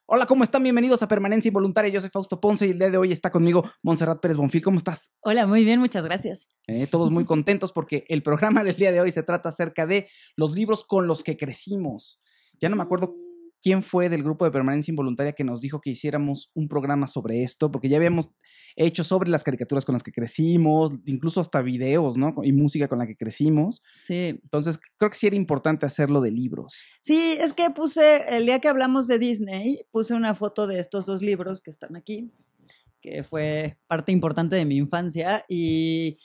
Hola, ¿cómo están? Bienvenidos a Permanencia Involuntaria. Yo soy Fausto Ponce y el día de hoy está conmigo Montserrat Pérez Bonfil. ¿Cómo estás? Hola, muy bien, muchas gracias. Todos muy contentos porque el programa del día de hoy se trata acerca de los libros con los que crecimos. Ya no me acuerdo quién fue del grupo de Permanencia Involuntaria que nos dijo que hiciéramos un programa sobre esto, porque ya habíamos hecho sobre las caricaturas con las que crecimos, incluso hasta videos, ¿no? Y música con la que crecimos. Sí. Entonces, creo que sí era importante hacerlo de libros. Sí, es que puse, el día que hablamos de Disney, puse una foto de estos dos libros que están aquí, que fue parte importante de mi infancia, y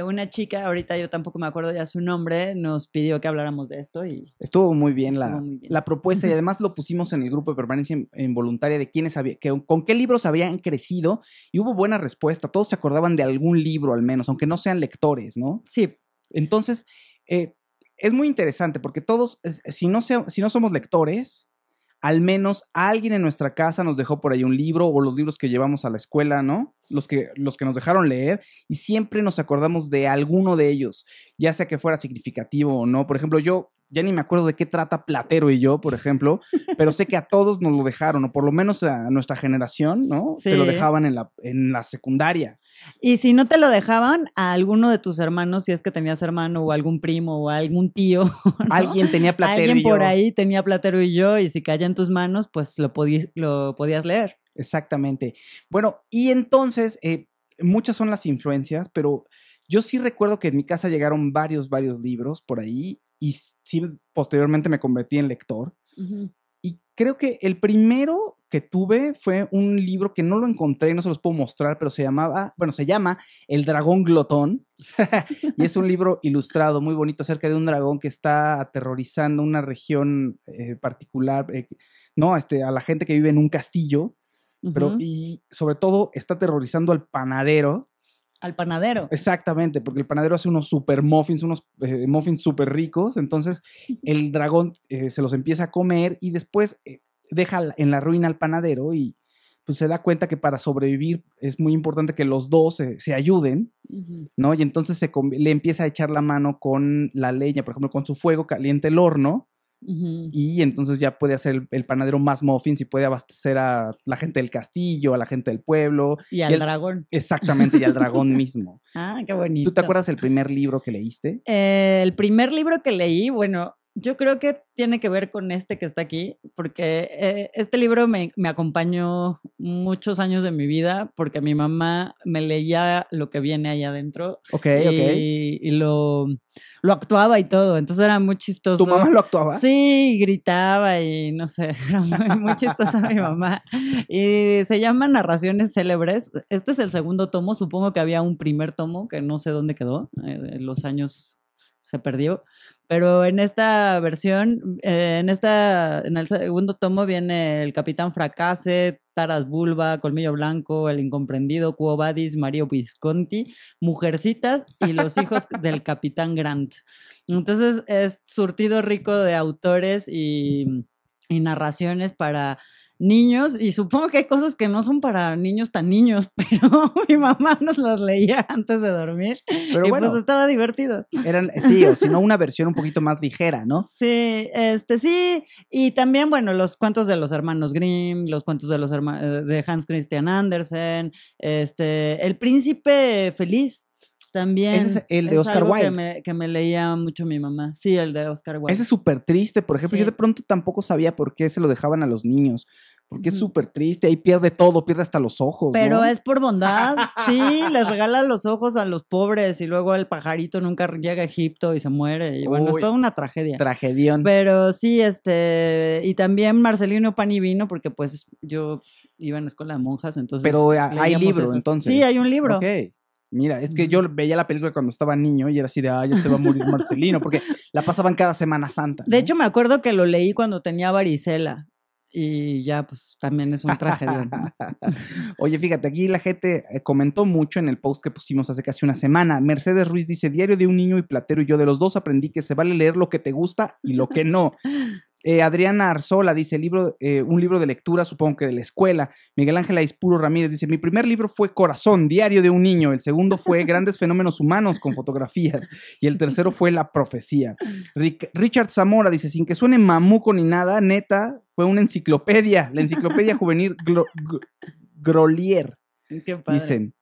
una chica, ahorita yo tampoco me acuerdo ya su nombre, nos pidió que habláramos de esto y... Estuvo muy bien la propuesta y además lo pusimos en el grupo de Permanencia Involuntaria de quiénes con qué libros habían crecido y hubo buena respuesta. Todos se acordaban de algún libro al menos, aunque no sean lectores, ¿no? Sí. Entonces, es muy interesante porque todos, si no somos lectores, al menos alguien en nuestra casa nos dejó por ahí un libro o los libros que llevamos a la escuela, ¿no? Los que nos dejaron leer y siempre nos acordamos de alguno de ellos, ya sea que fuera significativo o no. Por ejemplo, yo ya ni me acuerdo de qué trata Platero y yo, por ejemplo, pero sé que a todos nos lo dejaron, o por lo menos a nuestra generación, ¿no? Sí. Te lo dejaban en la secundaria. Y si no te lo dejaban, a alguno de tus hermanos, si es que tenías hermano o algún primo o algún tío, ¿no? Alguien tenía Platero y yo. Alguien por ahí tenía Platero y yo, y si caía en tus manos, pues lo podías leer. Exactamente. Bueno, y entonces, muchas son las influencias, pero yo sí recuerdo que en mi casa llegaron varios libros por ahí y sí, posteriormente me convertí en lector. Uh-huh. Y creo que el primero que tuve fue un libro que no lo encontré, no se los puedo mostrar, pero se llama El Dragón Glotón. Y es un libro ilustrado muy bonito acerca de un dragón que está aterrorizando una región particular, ¿no? A la gente que vive en un castillo. Pero, y sobre todo está aterrorizando al panadero. Al panadero. Exactamente, porque el panadero hace unos super muffins, unos muffins súper ricos. Entonces el dragón se los empieza a comer y después deja en la ruina al panadero y pues se da cuenta que para sobrevivir es muy importante que los dos se ayuden, ¿no? Y entonces le empieza a echar la mano con la leña, por ejemplo, con su fuego caliente el horno. Y entonces ya puede hacer el panadero más muffins y puede abastecer a la gente del castillo, a la gente del pueblo. Y al dragón. Exactamente, y al dragón mismo. Ah, qué bonito. ¿Tú te acuerdas del primer libro que leíste? El primer libro que leí, bueno, yo creo que tiene que ver con este que está aquí, porque este libro me acompañó muchos años de mi vida, porque mi mamá me leía lo que viene ahí adentro. Ok. Y lo actuaba y todo, entonces era muy chistoso. ¿Tu mamá lo actuaba? Sí, gritaba y no sé, era muy chistosa mi mamá. Y se llama Narraciones Célebres. Este es el segundo tomo, supongo que había un primer tomo que no sé dónde quedó, en los años se perdió, pero en esta versión, en el segundo tomo viene el Capitán Fracase, Taras Bulba, Colmillo Blanco, El Incomprendido, Quo Vadis, Mario Visconti, Mujercitas y Los Hijos del Capitán Grant. Entonces es surtido rico de autores y narraciones para niños, y supongo que hay cosas que no son para niños tan niños, pero mi mamá nos las leía antes de dormir. Pero y bueno, pues estaba divertido. Sí, o si no, una versión un poquito más ligera, ¿no? Sí, sí, y también, bueno, los cuentos de los hermanos Grimm, los cuentos de los de Hans Christian Andersen, El Príncipe Feliz. También ese es el de Oscar Wilde. Que me leía mucho mi mamá. Sí, el de Oscar Wilde. Ese es súper triste, por ejemplo. Sí. Yo de pronto tampoco sabía por qué se lo dejaban a los niños. Porque es súper triste, ahí pierde todo, pierde hasta los ojos. Pero ¿no? es por bondad, sí, les regala los ojos a los pobres y luego el pajarito nunca llega a Egipto y se muere. Y bueno, es toda una tragedia. Tragedión. Pero sí, y también Marcelino Pan y Vino, porque pues yo iba en la escuela de monjas, entonces. Pero hay libro, entonces. Sí, hay un libro. Ok. Mira, es que yo veía la película cuando estaba niño y era así de, ya se va a morir Marcelino, porque la pasaban cada Semana Santa, ¿no? De hecho, me acuerdo que lo leí cuando tenía varicela. y ya pues también es un tragedia, ¿no? Oye, fíjate, aquí la gente comentó mucho en el post que pusimos hace casi una semana. Mercedes Ruiz dice, Diario de un niño y Platero y yo de los dos aprendí que se vale leer lo que te gusta y lo que no. Adriana Arzola dice, un libro de lectura, supongo que de la escuela. Miguel Ángel Aispuro Ramírez dice, mi primer libro fue Corazón, Diario de un niño. El segundo fue Grandes fenómenos humanos con fotografías. Y el tercero fue La profecía. Richard Zamora dice, sin que suene mamuco ni nada, neta, fue una enciclopedia. La enciclopedia juvenil Grolier. Qué padre. Dicen.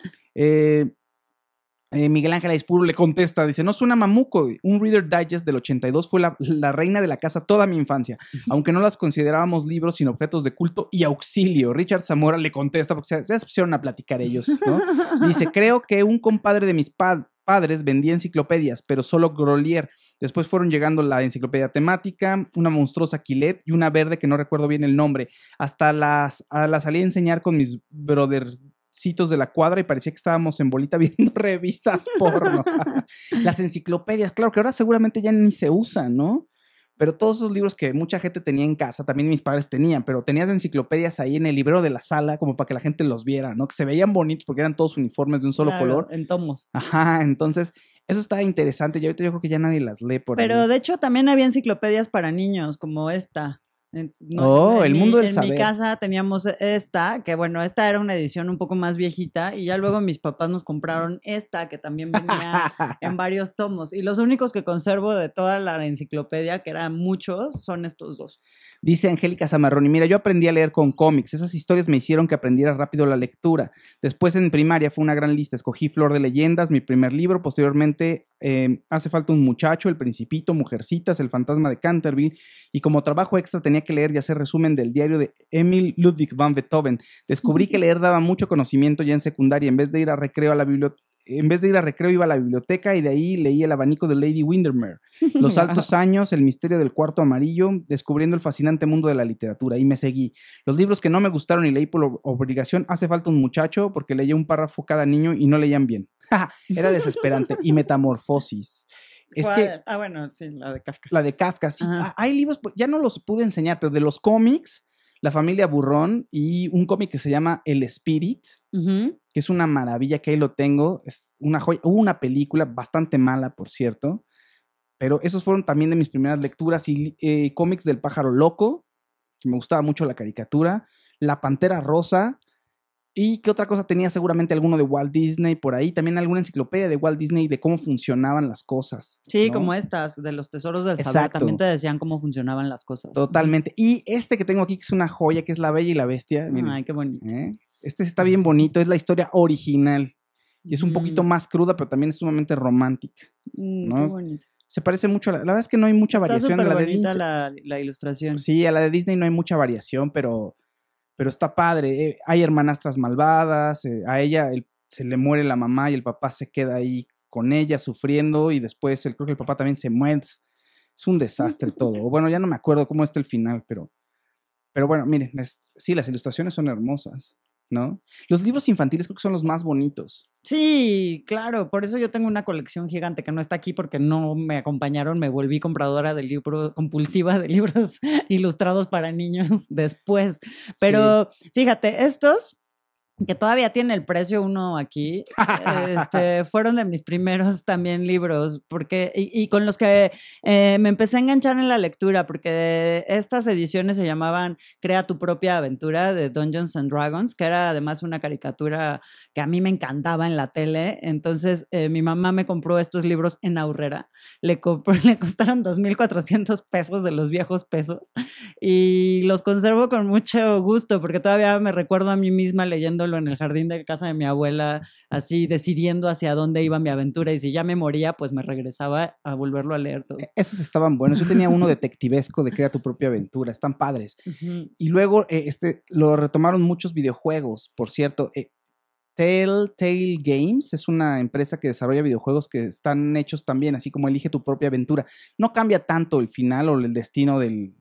Miguel Ángel Aispuro le contesta, dice, no suena mamuco, un Reader Digest del 82 fue la reina de la casa toda mi infancia, aunque no las considerábamos libros sino objetos de culto y auxilio. Richard Zamora le contesta, porque ya se pusieron a platicar ellos, ¿no? Dice, creo que un compadre de mis padres vendía enciclopedias, pero solo Grolier. Después fueron llegando la enciclopedia temática, una monstruosa Quillet y una verde que no recuerdo bien el nombre. Hasta las salí a enseñar con mis brothercitos de la cuadra y parecía que estábamos en bolita viendo revistas porno. Las enciclopedias, claro que ahora seguramente ya ni se usan, ¿no? Pero todos esos libros que mucha gente tenía en casa, también mis padres tenían, pero tenías enciclopedias ahí en el librero de la sala como para que la gente los viera, ¿no? Que se veían bonitos porque eran todos uniformes de un solo color. En tomos. Ajá, entonces eso estaba interesante y ahorita yo creo que ya nadie las lee por ahí. Pero de hecho también había enciclopedias para niños como esta. El mundo del saber. En mi casa teníamos esta, que bueno, esta era una edición un poco más viejita y ya luego mis papás nos compraron esta, que también venía en varios tomos. Y los únicos que conservo de toda la enciclopedia, que eran muchos, son estos dos. Dice Angélica Zamarroni, mira, yo aprendí a leer con cómics, esas historias me hicieron que aprendiera rápido la lectura. Después en primaria fue una gran lista, escogí Flor de Leyendas, mi primer libro, posteriormente Hace falta un muchacho, El Principito, Mujercitas, El fantasma de Canterville, y como trabajo extra tenía que leer y hacer resumen del diario de Emil Ludwig van Beethoven. Descubrí que leer daba mucho conocimiento ya en secundaria, en vez de ir a recreo iba a la biblioteca y de ahí leí El abanico de Lady Windermere, Los altos años, El misterio del cuarto amarillo, descubriendo el fascinante mundo de la literatura, y me seguí. Los libros que no me gustaron y leí por obligación, Hace falta un muchacho, porque leía un párrafo cada niño y no leían bien. Era desesperante. Y Metamorfosis. Bueno, sí, la de Kafka. La de Kafka, sí. Hay libros, ya no los pude enseñar, pero de los cómics, La familia Burrón y un cómic que se llama El Spirit, que es una maravilla, que ahí lo tengo, es una joya. Hubo una película bastante mala, por cierto, pero esos fueron también de mis primeras lecturas. Y cómics del Pájaro Loco, que me gustaba mucho la caricatura, La Pantera Rosa. ¿Y qué otra cosa tenía? Seguramente alguno de Walt Disney por ahí. También alguna enciclopedia de Walt Disney de cómo funcionaban las cosas. Sí, ¿no? Como estas, de los tesoros del saber. También te decían cómo funcionaban las cosas. Totalmente. Y este que tengo aquí, que es una joya, que es La Bella y la Bestia. Miren, ay, qué bonito. Este está bien bonito. Es la historia original. Y es un poquito más cruda, pero también es sumamente romántica. ¿no? Qué bonito. Se parece mucho la verdad es que no hay mucha variación. Está súper bonita la ilustración. Sí, a la de Disney no hay mucha variación, pero está padre. Hay hermanastras malvadas, a ella se le muere la mamá y el papá se queda ahí con ella sufriendo y después creo que el papá también se muere. Es un desastre todo. Bueno, ya no me acuerdo cómo está el final, pero bueno, miren, sí, las ilustraciones son hermosas, ¿no? Los libros infantiles creo que son los más bonitos. Sí, claro, por eso yo tengo una colección gigante que no está aquí porque no me acompañaron, me volví compradora de libros, compulsiva de libros ilustrados para niños después. Pero fíjate, estos que todavía tiene el precio uno aquí, fueron de mis primeros también libros, porque y con los que me empecé a enganchar en la lectura, porque estas ediciones se llamaban Crea tu propia aventura de Dungeons and Dragons, que era además una caricatura que a mí me encantaba en la tele. Entonces mi mamá me compró estos libros en Aurrera, le costaron 2,400 pesos de los viejos pesos y los conservo con mucho gusto, porque todavía me recuerdo a mí misma leyendo en el jardín de casa de mi abuela, así decidiendo hacia dónde iba mi aventura, y si ya me moría, pues me regresaba a volverlo a leer todo. Esos estaban buenos. Yo tenía uno detectivesco de Crea tu propia aventura, están padres. Y luego lo retomaron muchos videojuegos, por cierto. Telltale Games es una empresa que desarrolla videojuegos que están hechos también, así como Elige tu propia aventura. No cambia tanto el final o el destino del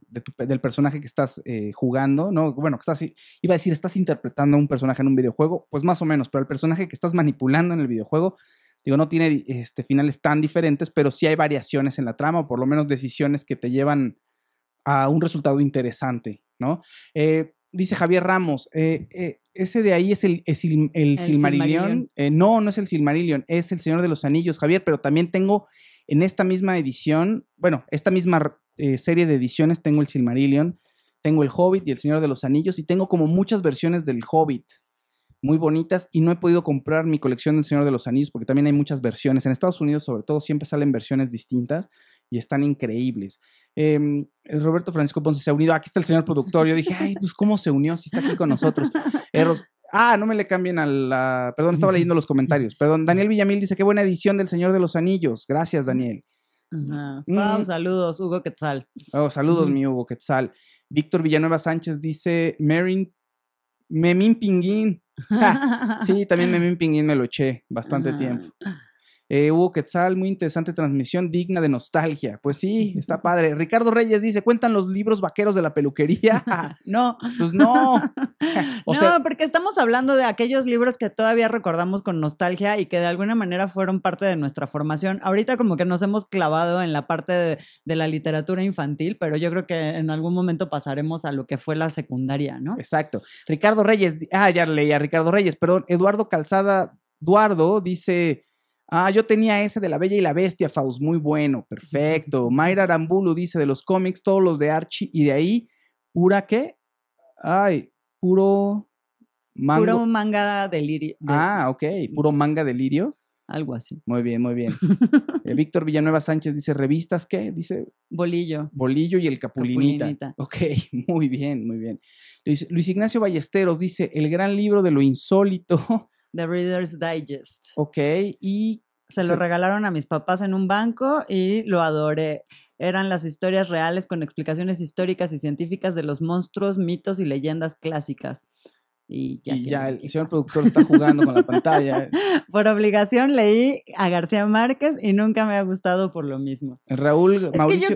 personaje que estás jugando, ¿no? Bueno, iba a decir, estás interpretando a un personaje en un videojuego, pues más o menos, pero el personaje que estás manipulando en el videojuego, no tiene finales tan diferentes, pero sí hay variaciones en la trama, o por lo menos decisiones que te llevan a un resultado interesante, ¿no? Dice Javier Ramos, ese de ahí es el Silmarillion. No es el Silmarillion, es el Señor de los Anillos, Javier, pero también tengo en esta misma edición, bueno, esta misma serie de ediciones, tengo el Silmarillion, tengo el Hobbit y el Señor de los Anillos, y tengo como muchas versiones del Hobbit, muy bonitas, y no he podido comprar mi colección del Señor de los Anillos porque también hay muchas versiones. En Estados Unidos, sobre todo, siempre salen versiones distintas y están increíbles. Roberto Francisco Ponce se ha unido. Aquí está el señor productor. Yo dije, ay, pues cómo se unió si está aquí con nosotros. No me le cambien a la... Perdón, estaba leyendo los comentarios. Perdón, Daniel Villamil dice, qué buena edición del Señor de los Anillos. Gracias, Daniel. Saludos, Hugo Quetzal. Saludos, mi Hugo Quetzal. Víctor Villanueva Sánchez dice, Memín Pinguín. Sí, también Memín Pinguín me lo eché bastante tiempo. Hugo Quetzal, muy interesante transmisión, digna de nostalgia. Pues sí, está padre. Ricardo Reyes dice, ¿cuentan los libros vaqueros de la peluquería? No. Pues no. No, porque estamos hablando de aquellos libros que todavía recordamos con nostalgia y que de alguna manera fueron parte de nuestra formación. Ahorita como que nos hemos clavado en la parte de la literatura infantil, pero yo creo que en algún momento pasaremos a lo que fue la secundaria, ¿no? Exacto. Ricardo Reyes, ya leí a Ricardo Reyes, perdón. Eduardo Calzada Duardo dice... yo tenía ese de La Bella y la Bestia, Faust, muy bueno, perfecto. Mayra Arambulu dice, de los cómics, todos los de Archie, y de ahí, ¿pura qué? Puro manga delirio. Ok, puro manga delirio. Algo así. Muy bien, muy bien. Víctor Villanueva Sánchez dice, ¿revistas qué? Dice... Bolillo. Bolillo y el Capulinita. Ok, muy bien, muy bien. Luis Ignacio Ballesteros dice, el gran libro de lo insólito... The Reader's Digest. Ok, y... Se lo regalaron a mis papás en un banco y lo adoré. Eran las historias reales con explicaciones históricas y científicas de los monstruos, mitos y leyendas clásicas. Y ya el señor productor está jugando con la pantalla. Por obligación leí a García Márquez y nunca me ha gustado por lo mismo. Raúl, Mauricio... que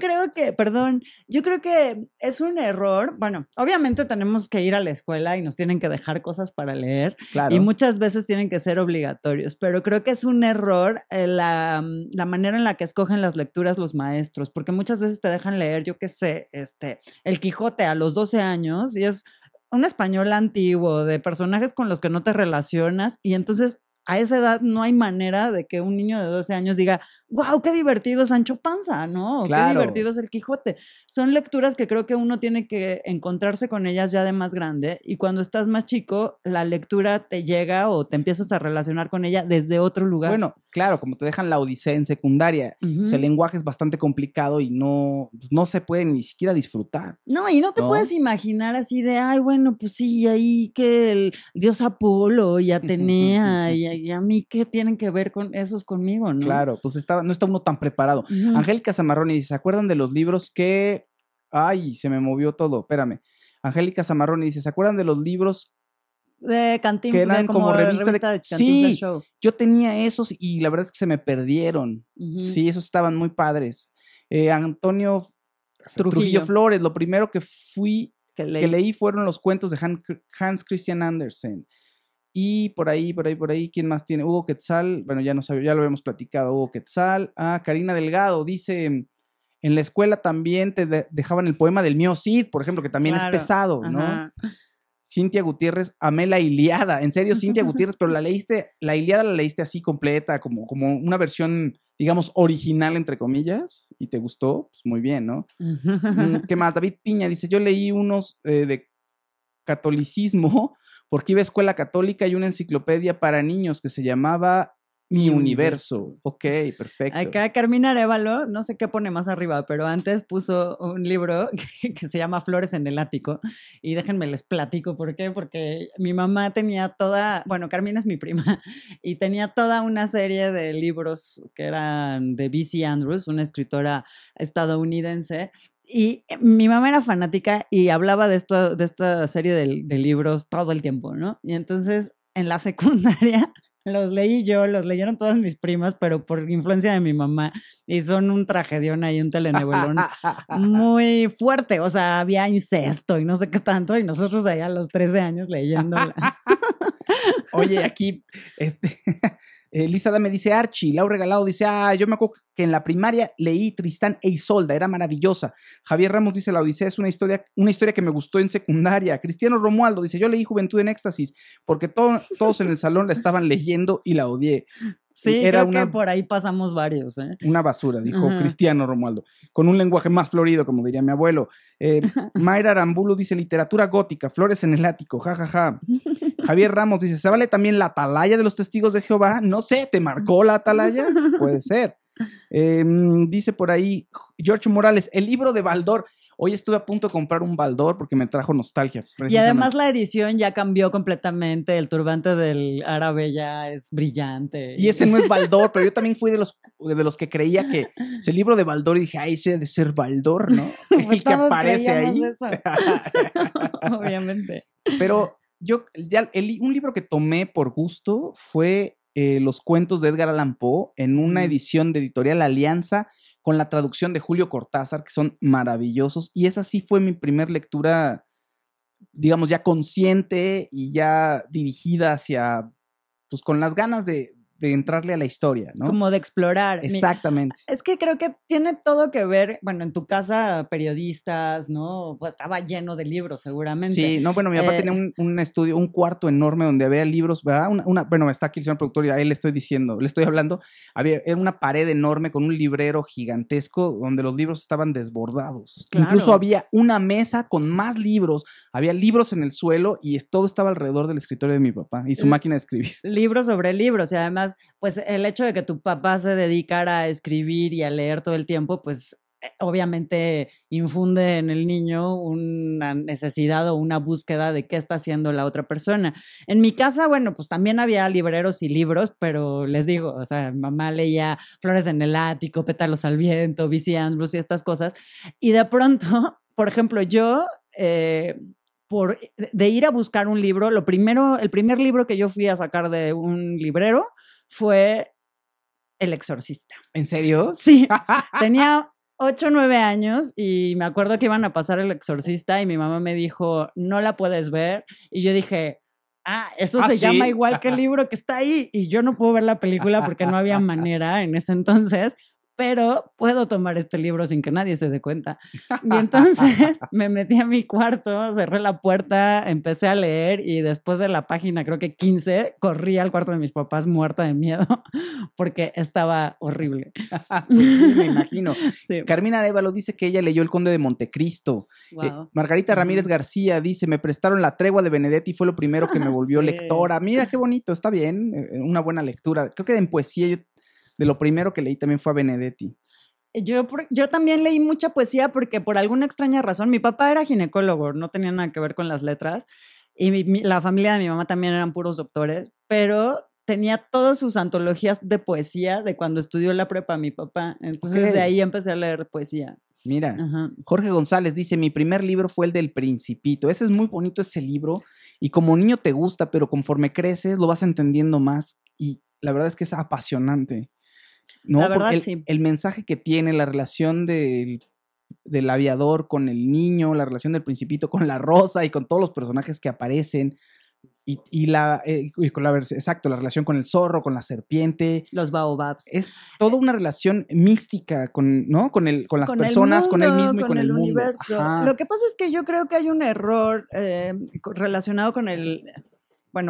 yo creo que es un error. Bueno, obviamente tenemos que ir a la escuela y nos tienen que dejar cosas para leer. Claro. Y muchas veces tienen que ser obligatorios, pero creo que es un error la manera en la que escogen las lecturas los maestros, porque muchas veces te dejan leer, yo qué sé, El Quijote a los 12 años y es un español antiguo, de personajes con los que no te relacionas, y entonces a esa edad no hay manera de que un niño de 12 años diga, wow, qué divertido es Sancho Panza, ¿no? Claro. Qué divertido es El Quijote. Son lecturas que creo que uno tiene que encontrarse con ellas ya de más grande, y cuando estás más chico, la lectura te llega o te empiezas a relacionar con ella desde otro lugar. Bueno, claro, como te dejan la Odisea en secundaria, o sea, el lenguaje es bastante complicado y no se puede ni siquiera disfrutar. No, y no te puedes imaginar así de, bueno, pues sí, ahí que el dios Apolo y Atenea y a mí qué tienen que ver con esos conmigo, ¿no? Claro, pues no está uno tan preparado. Angélica Zamarroni dice, ¿se acuerdan de los libros que... Ay, se me movió todo, espérame. Angélica Zamarroni dice, ¿se acuerdan de los libros de Cantinflas, que eran como revista de Cantinflas sí, Show? Yo tenía esos y la verdad es que se me perdieron. Sí, esos estaban muy padres. Antonio Trujillo Flores, lo primero que leí fueron los cuentos de Hans Christian Andersen. Y por ahí, ¿quién más tiene? Hugo Quetzal, bueno, ya no sabía, ya lo habíamos platicado, Hugo Quetzal. Karina Delgado dice, en la escuela también te dejaban el poema del mío Cid, por ejemplo, que también es pesado, ¿no? Cintia Gutiérrez, amé la Ilíada, en serio, Cintia Gutiérrez, pero la Ilíada la leíste así completa, como una versión, digamos, original, entre comillas, y te gustó, pues muy bien, ¿no? ¿Qué más? David Piña dice, yo leí unos de catolicismo, porque iba a escuela católica y una enciclopedia para niños que se llamaba Mi Universo. Ok, perfecto. Acá Carmina Arévalo, no sé qué pone más arriba, pero antes puso un libro que se llama Flores en el Ático. Y déjenme les platico por qué. Porque mi mamá tenía Carmina es mi prima, y tenía toda una serie de libros que eran de B.C. Andrews, una escritora estadounidense. Y mi mamá era fanática y hablaba de esta serie de libros todo el tiempo, ¿no? Y entonces en la secundaria los leí yo, los leyeron todas mis primas, pero por influencia de mi mamá, y son un tragedión ahí, un telenovelón muy fuerte, o sea, había incesto y no sé qué tanto, y nosotros allá a los 13 años leyéndola. Oye, aquí, Lisa Dame dice Archie. Lau Regalado dice, yo me acuerdo que en la primaria leí Tristán e Isolda, era maravillosa. Javier Ramos dice, La Odisea es una historia que me gustó en secundaria. Cristiano Romualdo dice, yo leí Juventud en Éxtasis porque todos en el salón la estaban leyendo y la odié. Sí, era creo que por ahí pasamos varios. Una basura, dijo Cristiano Romualdo, con un lenguaje más florido, como diría mi abuelo. Mayra Arambulo dice, literatura gótica, flores en el ático, jajaja. Javier Ramos dice, ¿se vale también la atalaya de los testigos de Jehová? No sé, ¿te marcó la atalaya? Puede ser. Dice por ahí George Morales, el libro de Baldor. Hoy estuve a punto de comprar un Baldor porque me trajo nostalgia. Y además la edición ya cambió completamente. El turbante del árabe ya es brillante. Y ese no es Baldor, pero yo también fui de los que creía que el libro de Baldor y dije, ese ha de ser Baldor, ¿no? Pues el que aparece ahí. Eso. Obviamente. Pero yo, un libro que tomé por gusto fue Los cuentos de Edgar Allan Poe en una edición de Editorial Alianza con la traducción de Julio Cortázar, que son maravillosos. Y esa sí fue mi primer lectura, digamos, ya consciente y ya dirigida hacia, pues con las ganas de entrarle a la historia, ¿no? Como de explorar. Exactamente. Es que creo que tiene todo que ver, bueno, en tu casa periodistas, ¿no? Pues estaba lleno de libros seguramente. Sí, no, bueno, mi papá tenía un estudio, un cuarto enorme donde había libros, ¿verdad? Bueno, está aquí el señor productor y a él le estoy hablando, era una pared enorme con un librero gigantesco donde los libros estaban desbordados. Claro. Incluso había una mesa con más libros, había libros en el suelo y todo estaba alrededor del escritorio de mi papá y su máquina de escribir. Libros sobre libros y además pues el hecho de que tu papá se dedicara a escribir y a leer todo el tiempo, pues obviamente infunde en el niño una necesidad o una búsqueda de qué está haciendo la otra persona. En mi casa, bueno, pues también había libreros y libros, pero les digo, o sea, mamá leía Flores en el ático, Pétalos al viento, B.C. Andrews y estas cosas. Y de pronto, por ejemplo, yo... de ir a buscar un libro, el primer libro que yo fui a sacar de un librero fue El Exorcista. ¿En serio? Sí, tenía 8 o 9 años y me acuerdo que iban a pasar El Exorcista y mi mamá me dijo, no la puedes ver, y yo dije, eso se llama igual que el libro que está ahí, y yo no puedo ver la película porque no había manera en ese entonces, pero puedo tomar este libro sin que nadie se dé cuenta. Y entonces me metí a mi cuarto, cerré la puerta, empecé a leer y después de la página, creo que 15, corrí al cuarto de mis papás muerta de miedo porque estaba horrible. Pues sí, me imagino. Sí. Carmina Arévalo dice que ella leyó El Conde de Montecristo. Wow. Margarita Ramírez García dice, me prestaron La Tregua de Benedetti y fue lo primero que me volvió lectora. Mira qué bonito, está bien, una buena lectura. Creo que en poesía de lo primero que leí también fue a Benedetti. Yo también leí mucha poesía porque por alguna extraña razón, mi papá era ginecólogo, no tenía nada que ver con las letras, y la familia de mi mamá también eran puros doctores, pero tenía todas sus antologías de poesía de cuando estudió la prepa mi papá, entonces de ahí empecé a leer poesía. Mira, Jorge González dice, mi primer libro fue el del Principito. Ese es muy bonito ese libro y como niño te gusta, pero conforme creces lo vas entendiendo más y la verdad es que es apasionante. No, porque el mensaje que tiene, la relación del aviador con el niño, la relación del Principito con la Rosa y con todos los personajes que aparecen la relación con el zorro, con la serpiente, los baobabs. Es toda una relación mística con las personas, con él mismo y con el universo. Lo que pasa es que yo creo que hay un error relacionado con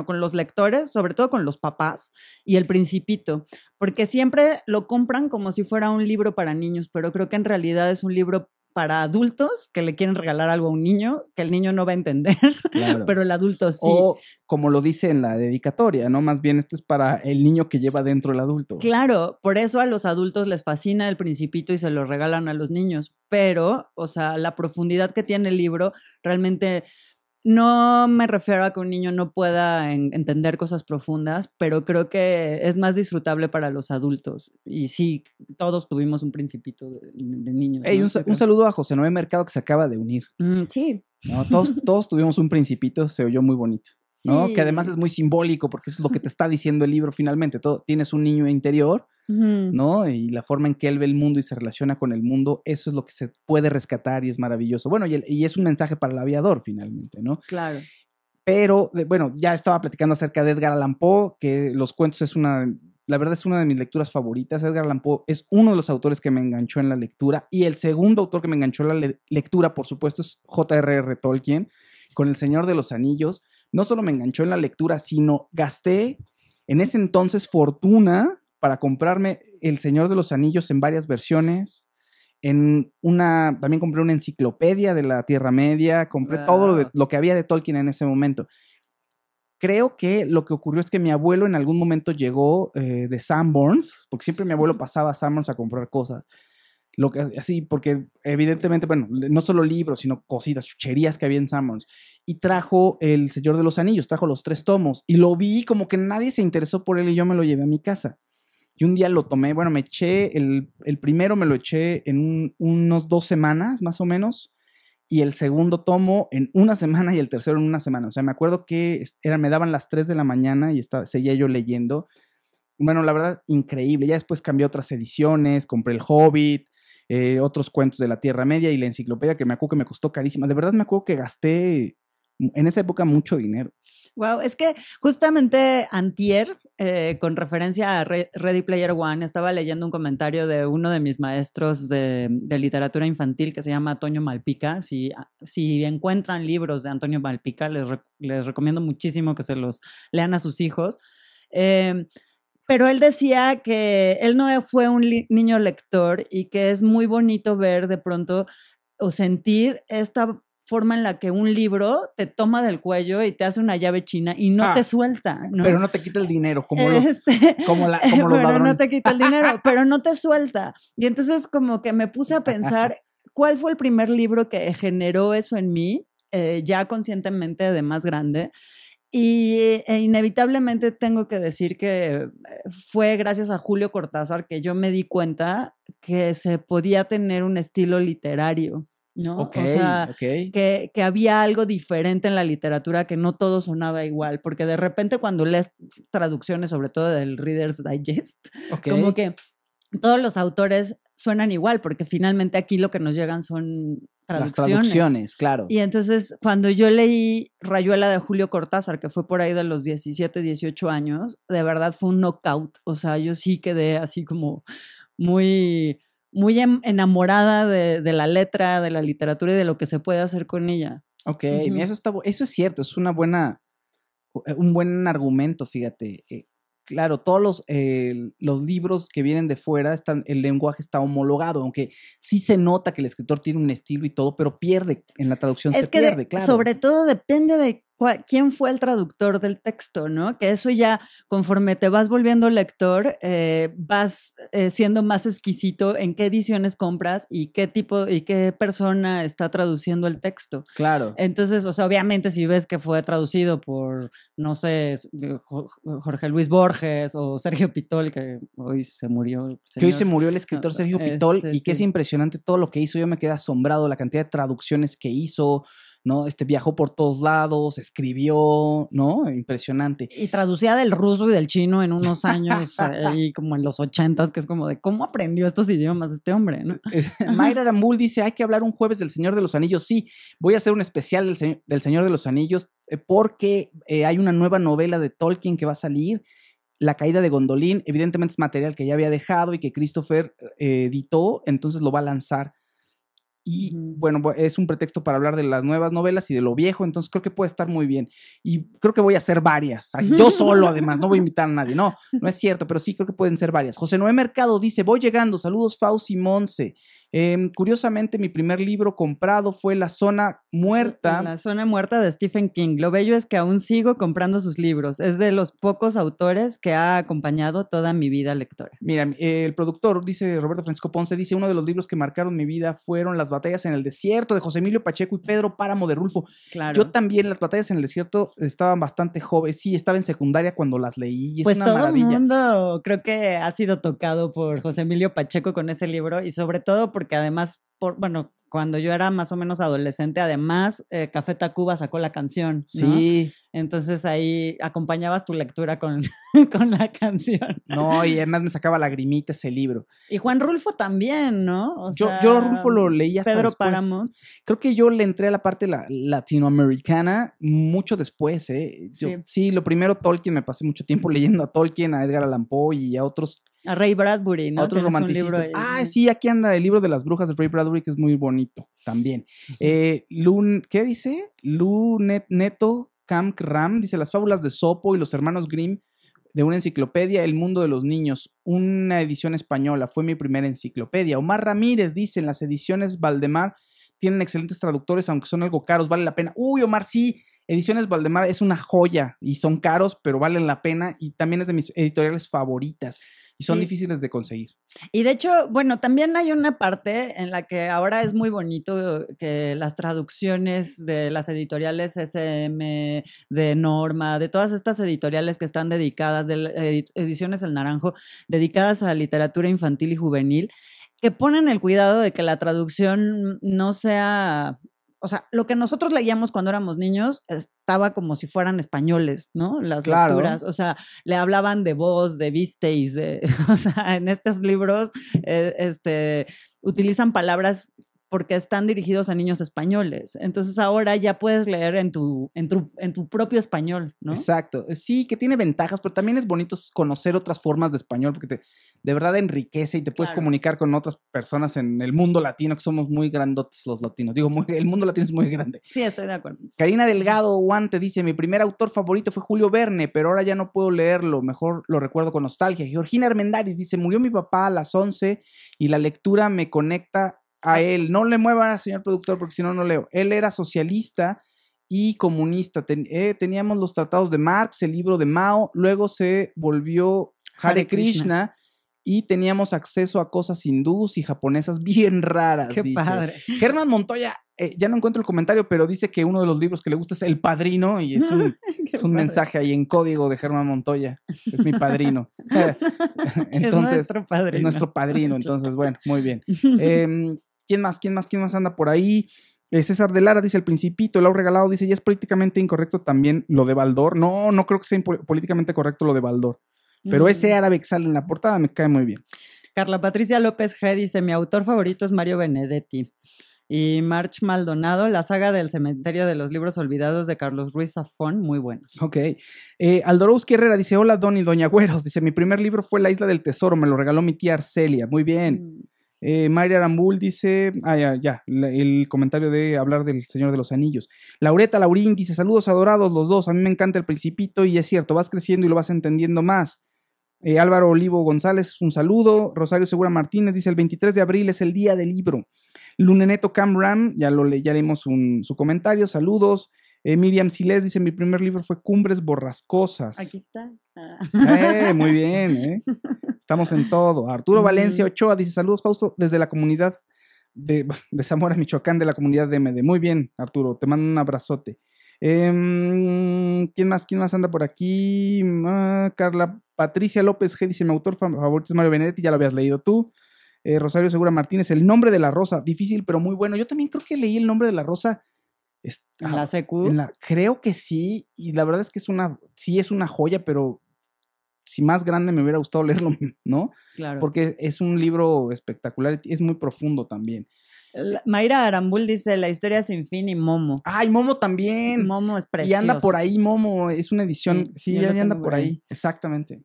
con los lectores, sobre todo con los papás y el Principito, porque siempre lo compran como si fuera un libro para niños, pero creo que en realidad es un libro para adultos que le quieren regalar algo a un niño que el niño no va a entender, claro. Pero el adulto sí. O como lo dice en la dedicatoria, ¿no? Más bien esto es para el niño que lleva dentro el adulto. Claro, por eso a los adultos les fascina el Principito y se lo regalan a los niños, pero, o sea, la profundidad que tiene el libro realmente... No me refiero a que un niño no pueda entender cosas profundas, pero creo que es más disfrutable para los adultos. Y sí, todos tuvimos un Principito de niños. Hey, ¿no? un saludo a José Noé Mercado que se acaba de unir. Sí. ¿No? Todos tuvimos un Principito, se oyó muy bonito. ¿No? Sí. Que además es muy simbólico porque eso es lo que te está diciendo el libro finalmente. Tienes un niño interior, ¿no? Y la forma en que él ve el mundo y se relaciona con el mundo, eso es lo que se puede rescatar y es maravilloso. Bueno, y es un mensaje para el aviador finalmente, ¿no? Claro. Pero, bueno, ya estaba platicando acerca de Edgar Allan Poe, que los cuentos es una la verdad es una de mis lecturas favoritas. Edgar Allan Poe es uno de los autores que me enganchó en la lectura. Y el segundo autor que me enganchó en la lectura, por supuesto, es J.R.R. Tolkien, con El Señor de los Anillos. No solo me enganchó en la lectura, sino gasté en ese entonces fortuna para comprarme El Señor de los Anillos en varias versiones. También compré una enciclopedia de la Tierra Media, compré todo lo que había de Tolkien en ese momento. Creo que lo que ocurrió es que mi abuelo en algún momento llegó de Sanborns, porque siempre mi abuelo pasaba a Sanborns a comprar cosas. Así, porque evidentemente, bueno, no solo libros, sino cositas, chucherías que había en Sanborns. Y trajo El Señor de los Anillos, trajo los 3 tomos. Y lo vi como que nadie se interesó por él y yo me lo llevé a mi casa. Y un día lo tomé, bueno, me eché, el primero me lo eché en unos 2 semanas, más o menos. Y el segundo tomo en 1 semana y el tercero en 1 semana. O sea, me acuerdo que me daban las 3 de la mañana y seguía yo leyendo. Bueno, la verdad, increíble. Ya después cambié otras ediciones, compré El Hobbit, otros cuentos de la Tierra Media y la enciclopedia que me acuerdo que me costó carísima. De verdad me acuerdo que gasté en esa época mucho dinero. Wow, es que justamente antier, con referencia a Ready Player One, estaba leyendo un comentario de uno de mis maestros de literatura infantil que se llama Antonio Malpica. Si encuentran libros de Antonio Malpica, les recomiendo muchísimo que se los lean a sus hijos. Pero él decía que él no fue un niño lector y que es muy bonito ver de pronto o sentir esta forma en la que un libro te toma del cuello y te hace una llave china y no te suelta, ¿no? Pero no te quita el dinero, como los pero ladrones. No te quita el dinero, pero no te suelta. Y entonces como que me puse a pensar cuál fue el primer libro que generó eso en mí, ya conscientemente de más grande. Y inevitablemente tengo que decir que fue gracias a Julio Cortázar que yo me di cuenta que se podía tener un estilo literario, ¿no? Okay, o sea, que había algo diferente en la literatura, que no todo sonaba igual, porque de repente cuando lees traducciones, sobre todo del Reader's Digest, como que todos los autores suenan igual, porque finalmente aquí lo que nos llegan son traducciones. Las traducciones, claro. Y entonces cuando yo leí Rayuela de Julio Cortázar, que fue por ahí de los 17, 18 años, de verdad fue un knockout. O sea, yo sí quedé así como muy enamorada de la letra, de la literatura y de lo que se puede hacer con ella. Ok, eso es cierto, es un buen argumento, fíjate. Claro, todos los libros que vienen de fuera, el lenguaje está homologado, aunque sí se nota que el escritor tiene un estilo y todo, pero pierde, en la traducción se pierde, claro. Sobre todo depende de quién fue el traductor del texto, ¿no? Que eso ya, conforme te vas volviendo lector, vas siendo más exquisito en qué ediciones compras y qué persona está traduciendo el texto. Claro. Entonces, o sea, obviamente si ves que fue traducido por, no sé, Jorge Luis Borges o Sergio Pitol, que hoy se murió. Que hoy se murió el escritor Sergio Pitol y que es impresionante todo lo que hizo. Yo me quedé asombrado, la cantidad de traducciones que hizo, ¿no? Viajó por todos lados, escribió, ¿no? Impresionante. Y traducía del ruso y del chino en unos años, ahí como en los 80s, que es como de cómo aprendió estos idiomas este hombre, ¿no? Mayra Arambul dice, hay que hablar un jueves del Señor de los Anillos. Sí, voy a hacer un especial del Señor de los Anillos porque hay una nueva novela de Tolkien que va a salir, La caída de Gondolin. Evidentemente es material que ya había dejado y que Christopher editó, entonces lo va a lanzar. Y bueno, es un pretexto para hablar de las nuevas novelas y de lo viejo, entonces creo que puede estar muy bien. Y creo que voy a hacer varias, así, yo solo además, no voy a invitar a nadie, no es cierto, pero sí creo que pueden ser varias. José Noé Mercado dice, voy llegando, saludos Fauci Monse. Curiosamente, mi primer libro comprado fue La Zona Muerta. La Zona Muerta de Stephen King. Lo bello es que aún sigo comprando sus libros. Es de los pocos autores que ha acompañado toda mi vida lectora. Mira, el productor, dice Roberto Francisco Ponce, dice, uno de los libros que marcaron mi vida fueron Las batallas en el desierto de José Emilio Pacheco y Pedro Páramo de Rulfo. Claro. Yo también, Las batallas en el desierto, estaban bastante joven. Sí, estaba en secundaria cuando las leí. Y es una maravilla. Todo el mundo creo que ha sido tocado por José Emilio Pacheco con ese libro y sobre todo porque además bueno, cuando yo era más o menos adolescente, además, Café Tacuba sacó la canción, ¿no? Sí. Entonces ahí acompañabas tu lectura con, con la canción. No, y además me sacaba lagrimita ese libro. Y Juan Rulfo también, ¿no? O yo a Rulfo lo leí hasta Pedro después. Páramo. Creo que yo le entré a la parte latinoamericana mucho después, ¿eh? Sí, lo primero Tolkien, me pasé mucho tiempo leyendo a Tolkien, a Edgar Allan Poe y a otros... A Ray Bradbury, ¿no? A otros romanticistas. Sí, aquí anda el libro de las brujas de Ray Bradbury, que es muy bonito también. ¿Qué dice? Neto Camp Ram dice: las fábulas de Sopo y los hermanos Grimm, de una enciclopedia, El mundo de los niños, una edición española, fue mi primera enciclopedia. Omar Ramírez dice: en las ediciones Valdemar tienen excelentes traductores, aunque son algo caros, vale la pena. Uy, Omar, sí, Ediciones Valdemar es una joya y son caros, pero valen la pena, y también es de mis editoriales favoritas. Y son difíciles de conseguir. Y de hecho, bueno, también hay una parte en la que ahora es muy bonito que las traducciones de las editoriales SM, de Norma, de todas estas editoriales que están dedicadas, de Ediciones El Naranjo, dedicadas a literatura infantil y juvenil, que ponen el cuidado de que la traducción no sea... O sea, lo que nosotros leíamos cuando éramos niños estaba como si fueran españoles, ¿no? Las lecturas. O sea, le hablaban de vos, de visteis, o sea, en estos libros utilizan palabras porque están dirigidos a niños españoles. Entonces ahora ya puedes leer en tu propio español, ¿no? Exacto. Sí, que tiene ventajas, pero también es bonito conocer otras formas de español, porque de verdad enriquece y te puedes comunicar con otras personas en el mundo latino, que somos muy grandotes los latinos. Digo, el mundo latino es muy grande. Sí, estoy de acuerdo. Karina Delgado Guante dice: mi primer autor favorito fue Julio Verne, pero ahora ya no puedo leerlo, mejor lo recuerdo con nostalgia. Georgina Armendáriz dice: murió mi papá a las 11 y la lectura me conecta a él. No le mueva, señor productor, porque si no, no leo. Él era socialista y comunista. Teníamos los tratados de Marx, el libro de Mao, luego se volvió Hare Krishna y teníamos acceso a cosas hindús y japonesas bien raras. Qué dice. Padre. Germán Montoya, ya no encuentro el comentario, pero dice que uno de los libros que le gusta es El Padrino, y es un mensaje ahí en código de Germán Montoya. Es mi padrino. Entonces, es nuestro padrino. Es nuestro padrino, entonces, bueno, muy bien. ¿Quién más anda por ahí? César de Lara dice: El Principito, Lau Regalado dice: ya es políticamente incorrecto también lo de Baldor. No creo que sea políticamente correcto lo de Baldor. Pero ese árabe que sale en la portada me cae muy bien. Carla Patricia López G dice: mi autor favorito es Mario Benedetti. Y March Maldonado, la saga del cementerio de los libros olvidados de Carlos Ruiz Zafón, muy bueno. Ok. Aldorowski Herrera dice: hola, Don y Doña Güeros. Dice: mi primer libro fue La Isla del Tesoro, me lo regaló mi tía Arcelia. Muy bien. Mayra Arambul dice: el comentario de hablar del Señor de los Anillos. Laureta Laurín dice: saludos adorados los dos, a mí me encanta El Principito, y es cierto, vas creciendo y lo vas entendiendo más. Álvaro Olivo González, un saludo. Rosario Segura Martínez dice: el 23 de abril es el día del libro. Luneneto Camram, ya leímos su comentario, saludos. Miriam Silés dice: mi primer libro fue Cumbres Borrascosas. Aquí está. Muy bien, estamos en todo. Arturo Valencia Ochoa dice: saludos, Fausto, desde la comunidad de Zamora, Michoacán, de la comunidad de MD. Muy bien, Arturo, te mando un abrazote. ¿Quién más anda por aquí? Carla Patricia López G dice: mi autor favorito es Mario Benedetti, ya lo habías leído tú. Rosario Segura Martínez: El nombre de la rosa, difícil pero muy bueno. Yo también creo que leí El nombre de la rosa. ¿En la secu? Creo que sí, y la verdad es que es una joya, pero si más grande me hubiera gustado leerlo, ¿no? Claro. Porque es un libro espectacular, es muy profundo también. Mayra Arambul dice: La historia sin fin, y Momo. ¡Ay, Momo también! Momo es precioso. Y anda por ahí, Momo, es una edición, sí ya anda por ahí, exactamente.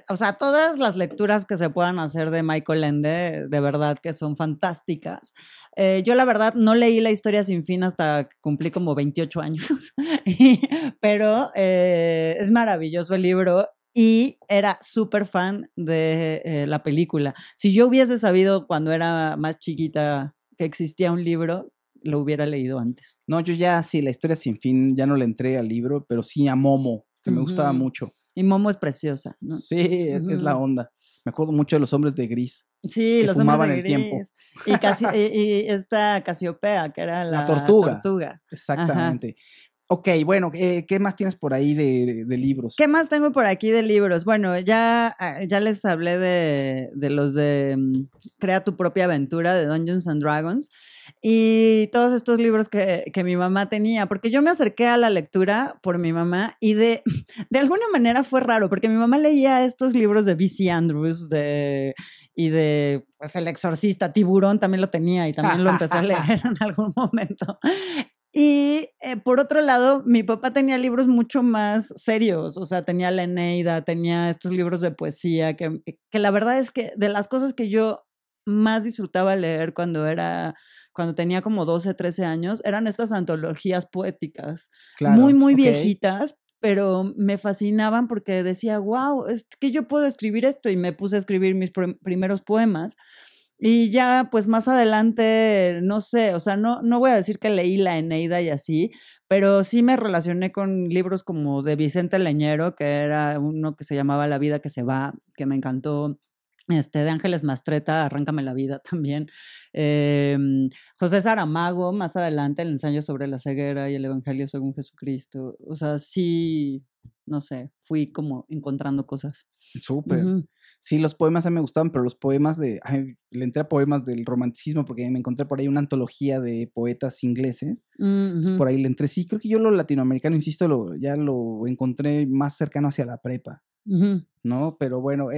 O sea, todas las lecturas que se puedan hacer de Michael Ende, de verdad que son fantásticas. Yo la verdad no leí La historia sin fin hasta que cumplí como 28 años, pero es maravilloso el libro. Y era súper fan de la película. Si yo hubiese sabido cuando era más chiquita que existía un libro, lo hubiera leído antes. No, yo ya sí, La historia sin fin, ya no le entré al libro, pero sí a Momo, que me gustaba mucho. Y Momo es preciosa, ¿no? Sí, es la onda. Me acuerdo mucho de Los hombres de gris. Sí, Los hombres de gris. Tiempo. Y esta Casiopea, que era la tortuga. Exactamente. Ajá. Ok, bueno, ¿qué más tienes por ahí de libros? ¿Qué más tengo por aquí de libros? Bueno, ya les hablé de los de Crea tu propia aventura, de Dungeons and Dragons, y todos estos libros que mi mamá tenía, porque yo me acerqué a la lectura por mi mamá y de alguna manera fue raro, porque mi mamá leía estos libros de B.C. Andrews y de pues, El Exorcista, Tiburón también lo tenía y también lo empecé a leer en algún momento. Y por otro lado, mi papá tenía libros mucho más serios, o sea, tenía la Eneida, tenía estos libros de poesía, que la verdad es que de las cosas que yo más disfrutaba leer cuando tenía como 12, 13 años, eran estas antologías poéticas, muy, Claro, muy ok. viejitas, pero me fascinaban porque decía, wow, es que yo puedo escribir esto, y me puse a escribir mis primeros poemas. Y ya, pues más adelante, no sé, o sea, no voy a decir que leí la Eneida y así, pero sí me relacioné con libros como de Vicente Leñero, que era uno que se llamaba La vida que se va, que me encantó. De Ángeles Mastreta, Arráncame la vida también. José Saramago, más adelante, el ensayo sobre la ceguera y el Evangelio según Jesucristo. O sea, sí, no sé, fui como encontrando cosas. Súper. Sí, los poemas a mí me gustaban, pero los poemas le entré a poemas del romanticismo porque me encontré por ahí una antología de poetas ingleses. Entonces, por ahí le entré. Sí, creo que yo lo latinoamericano, insisto, ya lo encontré más cercano hacia la prepa, ¿no? Pero bueno,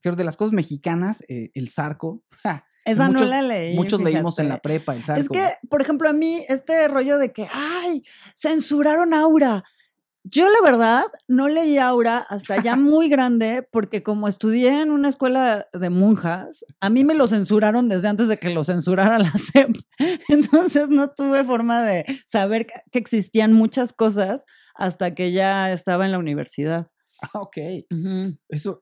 creo de las cosas mexicanas, el Zarco. Esa no la leí, muchos leímos en la fíjate. prepa el Zarco. Es que, por ejemplo, a mí este rollo de que, ay, censuraron Aura. Yo la verdad no leí Aura hasta ya muy grande porque como estudié en una escuela de monjas, a mí me lo censuraron desde antes de que lo censurara la SEP. Entonces no tuve forma de saber que existían muchas cosas hasta que ya estaba en la universidad. Ah, ok. Eso,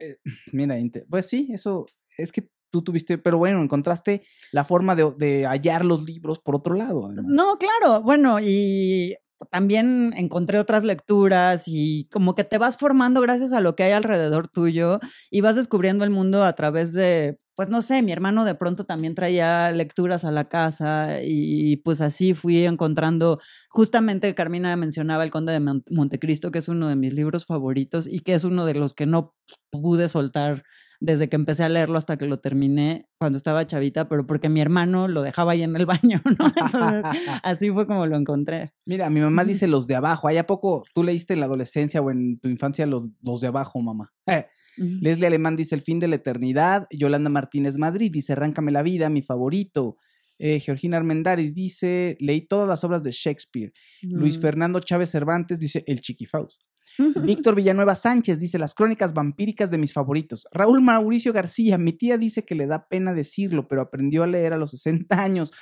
mira, pues sí, eso es que tú tuviste, pero bueno, encontraste la forma de hallar los libros por otro lado, además. No, claro, bueno, y también encontré otras lecturas y como que te vas formando gracias a lo que hay alrededor tuyo y vas descubriendo el mundo a través de, pues no sé, mi hermano de pronto también traía lecturas a la casa y pues así fui encontrando, justamente Carmina mencionaba El Conde de Montecristo, que es uno de mis libros favoritos y que es uno de los que no pude soltar desde que empecé a leerlo hasta que lo terminé cuando estaba chavita, pero porque mi hermano lo dejaba ahí en el baño, ¿no? Entonces, así fue como lo encontré. Mira, mi mamá dice los de abajo. ¿Hay a poco tú leíste en la adolescencia o en tu infancia los de abajo, mamá? Leslie Alemán dice El fin de la eternidad. Yolanda Martínez Madrid dice Arráncame la vida, mi favorito. Georgina Armendáriz dice leí todas las obras de Shakespeare. Luis Fernando Chávez Cervantes dice El Chiquifaus. Víctor Villanueva Sánchez dice Las crónicas vampíricas de mis favoritos. Raúl Mauricio García, mi tía dice que le da pena decirlo, pero aprendió a leer a los 60 años.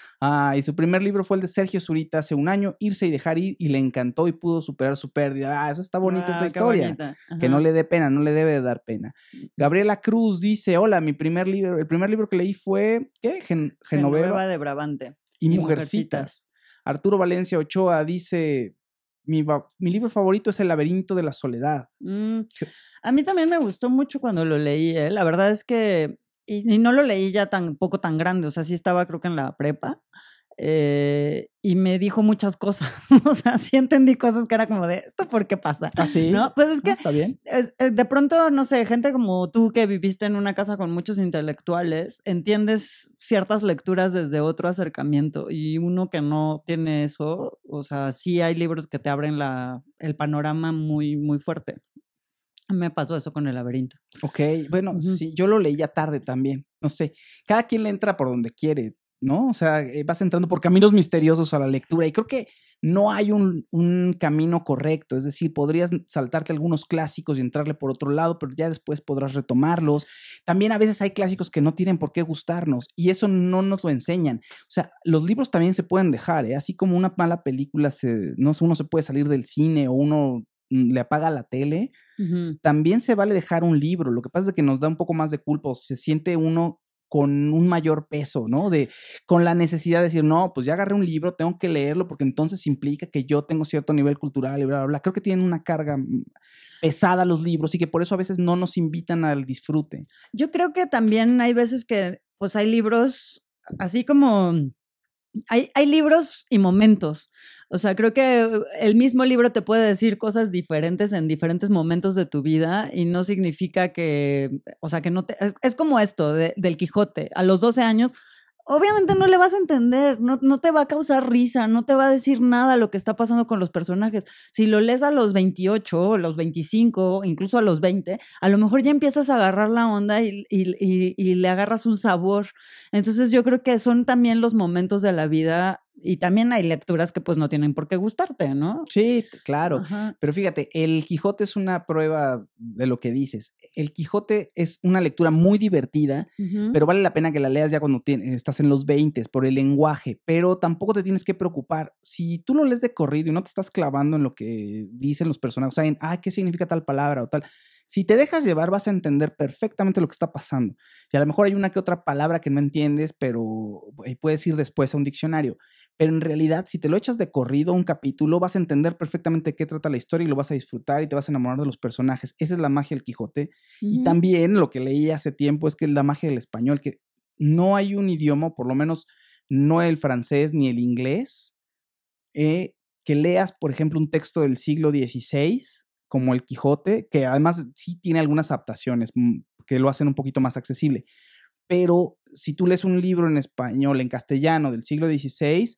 Y su primer libro fue el de Sergio Zurita hace un año, Irse y dejar ir, y le encantó y pudo superar su pérdida. Eso está bonita esa historia. Que no le dé pena, no le debe de dar pena. Gabriela Cruz dice, hola, el primer libro que leí fue, ¿qué? Genoveva de Brabante. Y Mujercitas. Arturo Valencia Ochoa dice... Mi libro favorito es El laberinto de la soledad. A mí también me gustó mucho cuando lo leí, ¿eh? La verdad es que, y no lo leí ya tampoco tan grande, o sea, sí estaba creo que en la prepa, y me dijo muchas cosas, o sea, sí entendí cosas que era como de, ¿esto por qué pasa? ¿Ah, sí? ¿No? Pues es que ¿Está bien? De pronto, no sé, gente como tú que viviste en una casa con muchos intelectuales, entiendes ciertas lecturas desde otro acercamiento y uno que no tiene eso, o sea, sí hay libros que te abren el panorama muy, muy fuerte. Me pasó eso con El laberinto. Ok, bueno, sí, yo lo leí ya tarde también, no sé, cada quien le entra por donde quiere, ¿no? O sea, vas entrando por caminos misteriosos a la lectura y creo que no hay un camino correcto, es decir, podrías saltarte algunos clásicos y entrarle por otro lado, pero ya después podrás retomarlos. También a veces hay clásicos que no tienen por qué gustarnos y eso no nos lo enseñan. O sea, los libros también se pueden dejar, ¿eh? Así como una mala película, uno se puede salir del cine o uno le apaga la tele, también se vale dejar un libro. Lo que pasa es que nos da un poco más de culpa, o se siente uno con un mayor peso, ¿no? Con la necesidad de decir, no, pues ya agarré un libro, tengo que leerlo porque entonces implica que yo tengo cierto nivel cultural y bla, bla, bla. Creo que tienen una carga pesada los libros y que por eso a veces no nos invitan al disfrute. Yo creo que también hay veces que, pues hay libros, así como... Hay libros y momentos. O sea, creo que el mismo libro te puede decir cosas diferentes en diferentes momentos de tu vida y no significa que, o sea, que no te... Es como esto del Quijote. A los 12 años, obviamente no le vas a entender, no te va a causar risa, no te va a decir nada lo que está pasando con los personajes. Si lo lees a los 28, los 25, incluso a los 20, a lo mejor ya empiezas a agarrar la onda y le agarras un sabor. Entonces yo creo que son también los momentos de la vida y también hay lecturas que pues no tienen por qué gustarte, ¿no? Sí, claro. Ajá. Pero fíjate, el Quijote es una prueba de lo que dices. El Quijote es una lectura muy divertida, pero vale la pena que la leas ya cuando estás en los 20 por el lenguaje, pero tampoco te tienes que preocupar. Si tú lo lees de corrido y no te estás clavando en lo que dicen los personajes, o sea, ¿qué significa tal palabra o tal? Si te dejas llevar, vas a entender perfectamente lo que está pasando. Y a lo mejor hay una que otra palabra que no entiendes, pero puedes ir después a un diccionario. Pero en realidad, si te lo echas de corrido un capítulo, vas a entender perfectamente de qué trata la historia y lo vas a disfrutar y te vas a enamorar de los personajes. Esa es la magia del Quijote. Y también lo que leí hace tiempo es que es la magia del español, que no hay un idioma, por lo menos no el francés ni el inglés, que leas, por ejemplo, un texto del siglo XVI, como el Quijote, que además sí tiene algunas adaptaciones que lo hacen un poquito más accesible. Pero si tú lees un libro en español, en castellano del siglo XVI,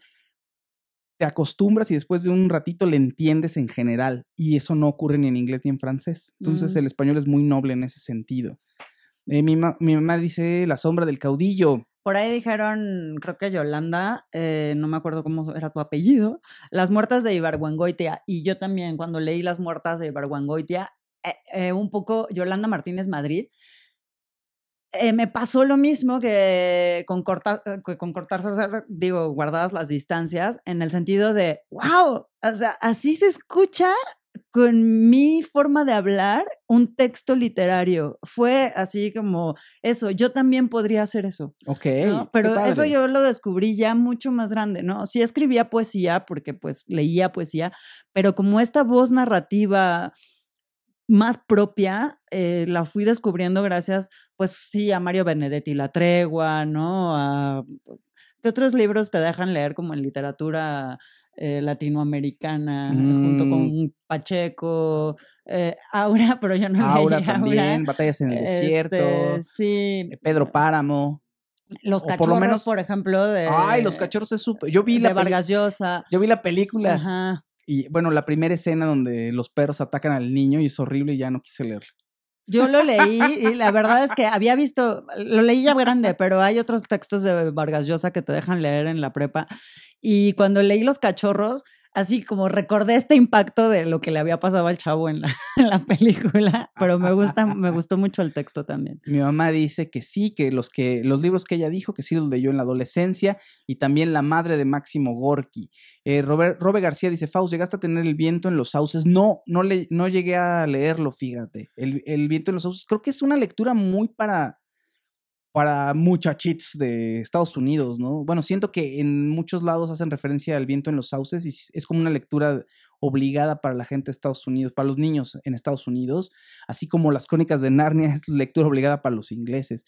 te acostumbras y después de un ratito le entiendes en general. Y eso no ocurre ni en inglés ni en francés. Entonces el español es muy noble en ese sentido. Mi mamá dice La sombra del caudillo. Por ahí dijeron, creo que Yolanda, no me acuerdo cómo era tu apellido, Las muertas de Ibargüengoitia. Y yo también, cuando leí Las muertas de Ibargüengoitia, un poco Yolanda Martínez Madrid, me pasó lo mismo que con Cortázar, digo, guardadas las distancias, en el sentido de, wow, o sea, así se escucha con mi forma de hablar un texto literario. Fue así como eso, yo también podría hacer eso. Ok, ¿no? Pero eso yo lo descubrí ya mucho más grande, ¿no? Sí escribía poesía porque pues leía poesía, pero como esta voz narrativa más propia, la fui descubriendo gracias, pues sí, a Mario Benedetti La Tregua, ¿no? ¿Qué otros libros te dejan leer como en literatura latinoamericana, junto con Pacheco, Aura, pero yo no Aura leí también, Aura. Batallas en el Desierto, Sí. Pedro Páramo. Los O por lo Cachorros, menos, por ejemplo, ay, Los Cachorros es súper. de Vargas Llosa. Yo vi la película. Ajá. Y bueno, la primera escena donde los perros atacan al niño y es horrible y ya no quise leerlo. Yo lo leí y la verdad es que había visto, lo leí ya grande, pero hay otros textos de Vargas Llosa que te dejan leer en la prepa. Y cuando leí Los Cachorros, así como recordé este impacto de lo que le había pasado al chavo en la película, pero me gustó mucho el texto también. Mi mamá dice que sí, que los libros que ella dijo, que sí los leyó en la adolescencia, y también La madre de Máximo Gorki. Robert García dice, Faust, ¿llegaste a tener El viento en los sauces? No llegué a leerlo, fíjate. El viento en los sauces, creo que es una lectura muy para muchachitos de Estados Unidos, ¿no? Bueno, siento que en muchos lados hacen referencia al viento en los sauces y es como una lectura obligada para la gente de Estados Unidos, para los niños en Estados Unidos, así como Las Crónicas de Narnia es lectura obligada para los ingleses.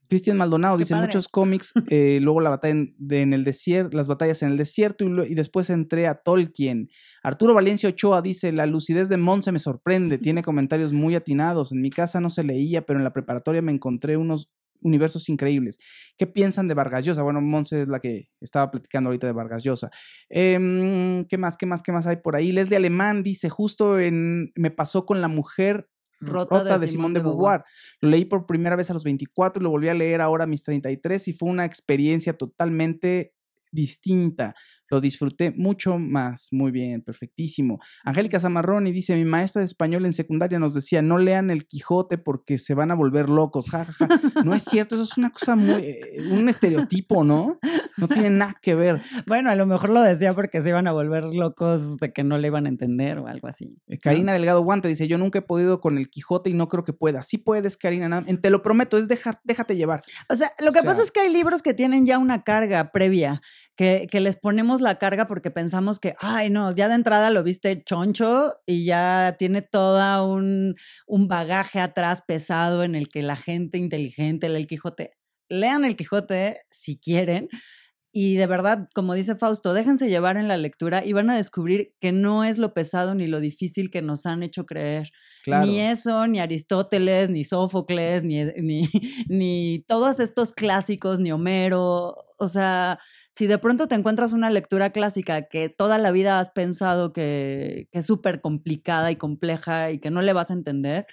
Cristian Maldonado dice, muchos cómics, luego la batalla en el desierto, las batallas en el desierto y después entré a Tolkien. Arturo Valencia Ochoa dice, la lucidez de Monse me sorprende, tiene comentarios muy atinados, en mi casa no se leía, pero en la preparatoria me encontré unos universos increíbles. ¿Qué piensan de Vargas Llosa? Bueno, Monse es la que estaba platicando ahorita de Vargas Llosa. ¿Qué más hay por ahí? Leslie Alemán dice, justo me pasó con La mujer rota de Simone de Beauvoir. Lo leí por primera vez a los 24 y lo volví a leer ahora a mis 33 y fue una experiencia totalmente distinta. Lo disfruté mucho más. Muy bien, perfectísimo. Angélica Zamarroni dice, mi maestra de español en secundaria nos decía, no lean El Quijote porque se van a volver locos. Ja, ja, ja. No es cierto, eso es una cosa un estereotipo, ¿no? No tiene nada que ver. Bueno, a lo mejor lo decía porque se iban a volver locos de que no le iban a entender o algo así. Karina Delgado Guante dice, yo nunca he podido con El Quijote y no creo que pueda. Sí puedes, Karina, te lo prometo, es déjate llevar. O sea, lo que pasa es que hay libros que tienen ya una carga previa, que les ponemos la carga porque pensamos que, ay, no, ya de entrada lo viste choncho y ya tiene toda un bagaje atrás pesado en el que la gente inteligente lee El Quijote. Lean El Quijote si quieren, Y de verdad, como dice Fausto, déjense llevar en la lectura y van a descubrir que no es lo pesado ni lo difícil que nos han hecho creer. Claro. Ni eso, ni Aristóteles, ni Sófocles, ni todos estos clásicos, ni Homero. O sea, si de pronto te encuentras una lectura clásica que toda la vida has pensado que es súper complicada y compleja y que no le vas a entender,